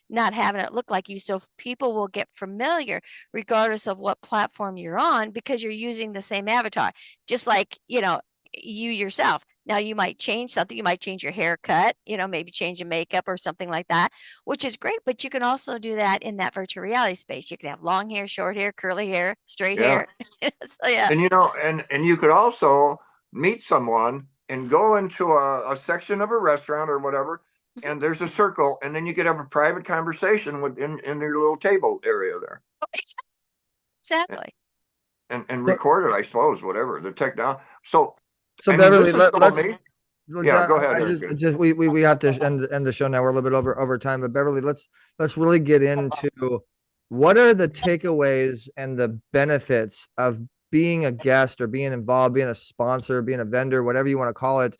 not having it look like you. So people will get familiar regardless of what platform you're on, because you're using the same avatar, just like, you yourself. Now you might change something. You might change your haircut, maybe change your makeup or something like that, which is great. But you can also do that in that virtual reality space. You can have long hair, short hair, curly hair, straight hair. So, yeah. And and you could also meet someone and go into a section of a restaurant or whatever, and there's a circle, and then you could have a private conversation in your little table area there. Exactly. And record it, I suppose, whatever the technology. So Beverly, Yeah, go ahead, I Eric. just we have to end the show now. We're a little bit over time, but Beverly, let's really get into what are the takeaways and the benefits of being a guest or being involved, being a sponsor, being a vendor, whatever you want to call it,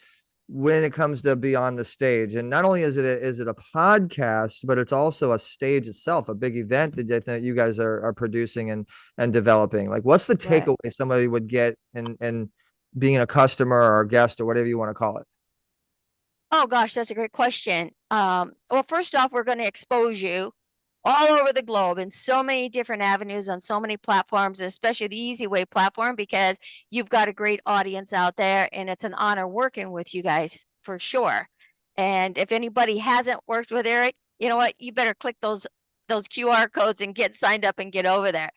when it comes to Beyond the Stage. And not only is it a podcast, but it's also a stage itself, a big event that I think you guys are producing and developing. Like, what's the Right. takeaway somebody would get in being a customer or a guest or whatever you want to call it? Oh gosh, that's a great question. Well, first off, we're going to expose you all over the globe in so many different avenues on so many platforms, especially the Easy Way platform, because you've got a great audience out there, and it's an honor working with you guys for sure. And if anybody hasn't worked with Eric, you know what? You better click those QR codes and get signed up and get over there.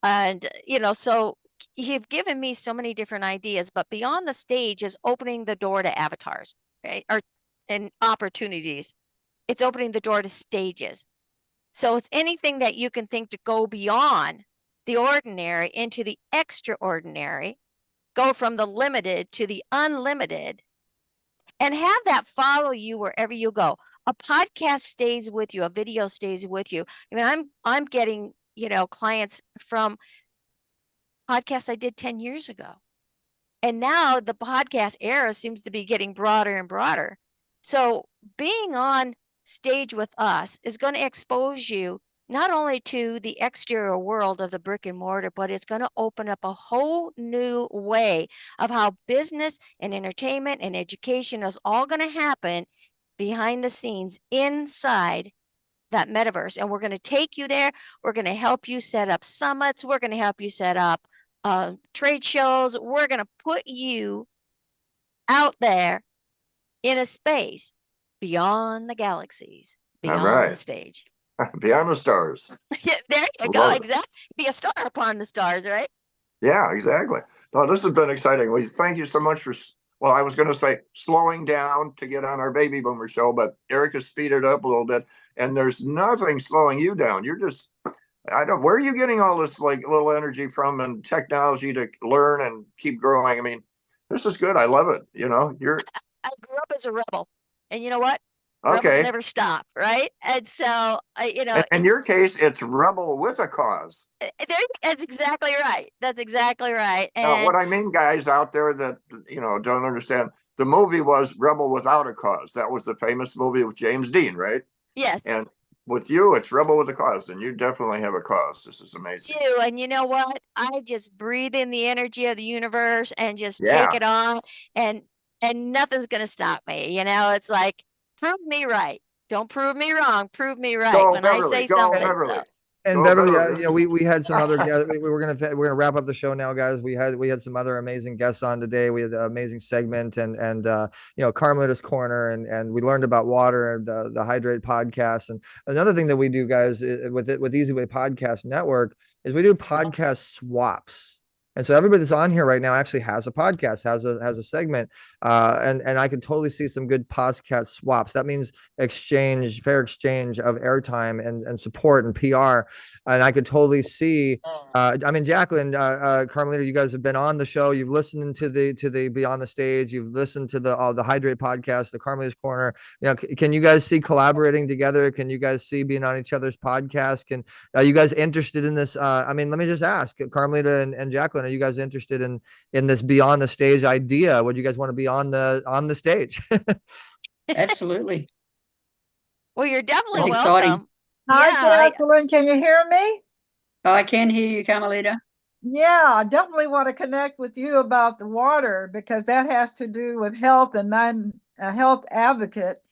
And so you've given me so many different ideas, but Beyond the Stage is opening the door to avatars, right? And opportunities. It's opening the door to stages. So it's anything that you can think to go beyond the ordinary into the extraordinary, go from the limited to the unlimited, and have that follow you wherever you go. A podcast stays with you, a video stays with you. I mean, I'm getting, clients from podcasts I did 10 years ago. And now the podcast era seems to be getting broader and broader. So being on stage with us is going to expose you not only to the exterior world of the brick and mortar, but it's going to open up a whole new way of how business and entertainment and education is all going to happen behind the scenes inside that metaverse. And we're going to take you there. We're going to help you set up summits. We're going to help you set up trade shows. We're going to put you out there in a space beyond the galaxies, beyond the stage. Beyond the stars. Yeah, there you go. Exactly. Be a star upon the stars, right? Yeah, exactly. No, this has been exciting. We thank you so much for, well, I was going to say slowing down to get on our baby boomer show, but Eric has speeded up a little bit, and there's nothing slowing you down. You're just, where are you getting all this like little energy from and technology to learn and keep growing? I mean, this is good. I love it. I grew up as a rebel, and you know what? Rebels never stop, right? And so, in your case, it's rebel with a cause. That's exactly right. That's exactly right. And what I mean, guys out there that don't understand, the movie was Rebel Without a Cause. That was the famous movie with James Dean, right? Yes. And with you, it's Rebel with a Cause, and you definitely have a cause. This is amazing. And you know what? I just breathe in the energy of the universe and just take it on, and nothing's gonna stop me. It's like, prove me right. Don't prove me wrong. Prove me right when Beverly, I say something. Beverly. And Beverly, we had some other guests. We're gonna wrap up the show now, guys. We had some other amazing guests on today. We had an amazing segment and Carmelita's Corner, and we learned about water and the Hydrate podcast. And another thing that we do, guys, with Easy Way Podcast Network is we do podcast swaps. And so everybody that's on here right now actually has a podcast, has a segment, and I can totally see some good podcast swaps. That means fair exchange of airtime and support and PR. And I could totally see. Jacqueline, Carmelita, you guys have been on the show. You've listened to the Beyond the Stage. You've listened to the Hydrate podcast, the Carmelita's Corner. Can you guys see collaborating together? Can you guys see being on each other's podcast? Are you guys interested in this? Let me just ask, Carmelita and Jacqueline, are you guys interested in this Beyond the Stage idea? Would you guys want to be on the stage? Absolutely. Well, you're definitely That's welcome. exciting. Hi, Jocelyn. Can you hear me? Oh, I can hear you, Carmelita. Yeah, I definitely want to connect with you about the water because that has to do with health, and I'm a health advocate.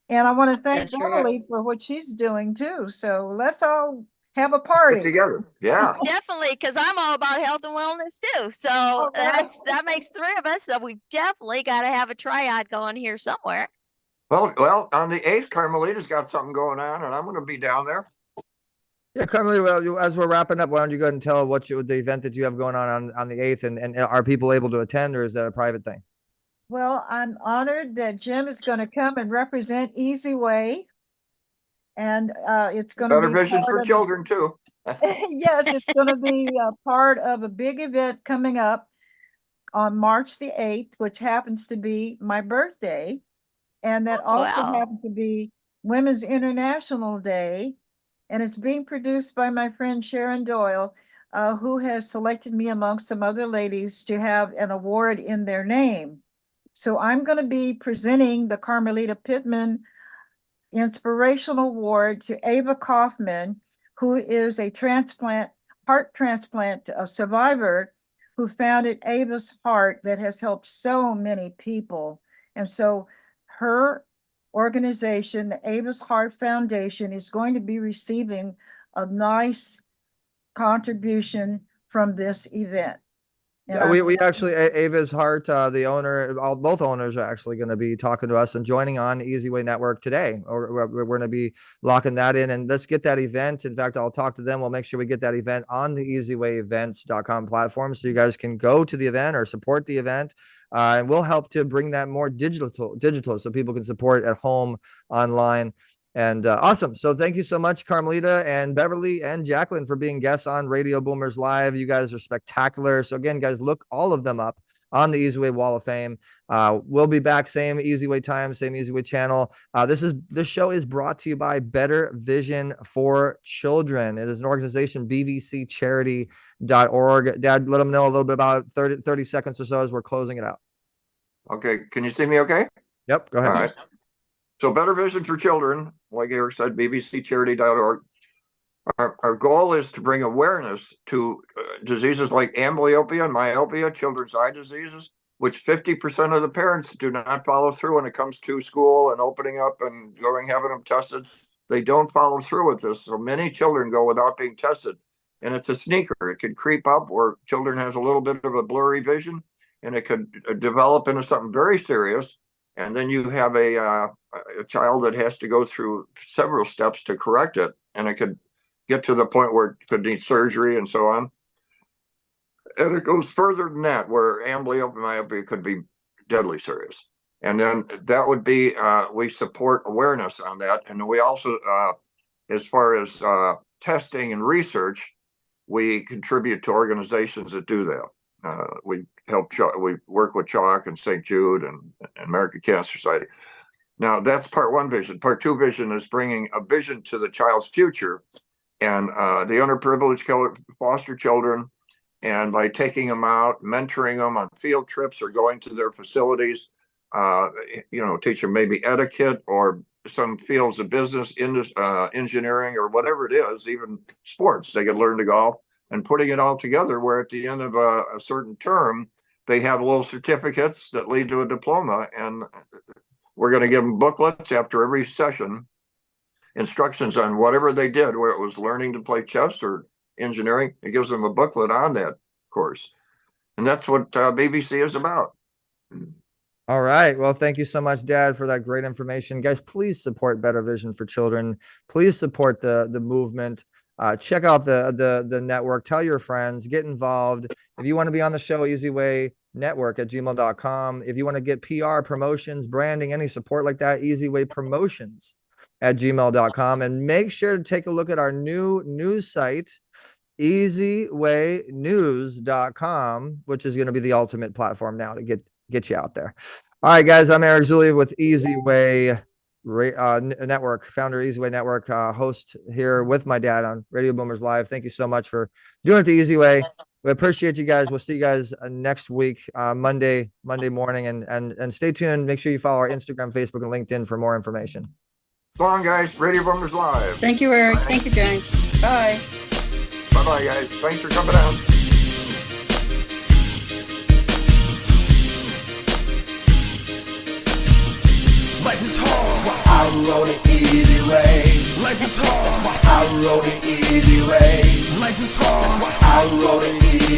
And I want to thank Beverly for what she's doing too. So let's all have a party together. Yeah, definitely, because I'm all about health and wellness too. So that makes three of us. So we definitely got to have a triad going here somewhere. Well, on the 8th, Carmelita's got something going on, and I'm going to be down there. Yeah, Carmelita, well, as we're wrapping up, why don't you go ahead and tell the event that you have going on the 8th, and are people able to attend, or is that a private thing? Well, I'm honored that Jim is going to come and represent Easy Way. And it's going to be better visions for children too. Yes, it's going to be a part of a big event coming up on March the 8th, which happens to be my birthday. And that also wow. happens to be Women's International Day. And it's being produced by my friend Sharon Doyle, who has selected me amongst some other ladies to have an award in their name. So I'm going to be presenting the Carmelita Pittman Inspirational Award to Ava Kaufman, who is a heart transplant survivor who founded Ava's Heart that has helped so many people. And so her organization, the Ava's Heart Foundation, is going to be receiving a nice contribution from this event. And Yeah, we actually, Ava's Heart, the owner, both owners are actually going to be talking to us and joining on Easy Way Network today. Or we're going to be locking that in, and let's get that event. In fact, I'll talk to them. We'll make sure we get that event on the easywayevents.com platform so you guys can go to the event or support the event. And we'll help to bring that more digital so people can support at home, online. And awesome. So thank you so much, Carmelita and Beverly and Jacqueline, for being guests on Radio Boomers Live. You guys are spectacular. So again, guys, look all of them up on the Easy Way Wall of Fame. We'll be back, same Easy Way time, same Easy Way channel. This show is brought to you by Better Vision for Children. It is an organization, bvccharity.org. Dad, let them know a little bit about it, 30 seconds or so as we're closing it out. Okay. Can you see me okay? Yep, go ahead. All right. So Better Vision for Children, like Eric said, bvccharity.org. Our goal is to bring awareness to diseases like amblyopia and myopia, children's eye diseases, which 50% of the parents do not follow through when it comes to school and opening up and having them tested. They don't follow through with this. So many children go without being tested. And it's a sneaker. It can creep up where children has a little bit of a blurry vision, and it could develop into something very serious. And then you have a child that has to go through several steps to correct it. And it could get to the point where it could need surgery and so on. And it goes further than that, where amblyopia myopia could be deadly serious. And then that would be, we support awareness on that. And we also, as far as testing and research, we contribute to organizations that do that. We work with Chalk and St. Jude and American Cancer Society. Now, that's part one vision. Part two vision is bringing a vision to the child's future and the underprivileged foster children. And by taking them out, mentoring them on field trips or going to their facilities, teach them maybe etiquette or some fields of business, engineering, or whatever it is, even sports. They could learn to golf, and putting it all together where at the end of a certain term, they have little certificates that lead to a diploma. And we're going to give them booklets after every session, instructions on whatever they did, where it was learning to play chess or engineering. It gives them a booklet on that course. And that's what BBC is about. All right. Well, thank you so much, Dad, for that great information. Guys, please support Better Vision for Children. Please support the movement. Check out the network. Tell your friends. Get involved. If you want to be on the show, easywaynetwork@gmail.com. If you want to get PR, promotions, branding, any support like that, easywaypromotions@gmail.com. And make sure to take a look at our new news site, easywaynews.com, which is going to be the ultimate platform now to get you out there. All right, guys, I'm Eric Zulli with Easy Way Network, founder of Easy Way Network, host here with my dad on Radio Boomers Live. Thank you so much for doing it the easy way. We appreciate you guys. We'll see you guys next week, Monday morning, and stay tuned. Make sure you follow our Instagram, Facebook, and LinkedIn for more information. So long, guys. Radio Boomers Live. Thank you, Eric. Bye. Thank you, James. Bye. Bye-bye, guys. Thanks for coming out. Life is hard, that's why I wrote it easy way. Life is hard, that's why I wrote it easy way. Life is hard, that's why I wrote it easy way.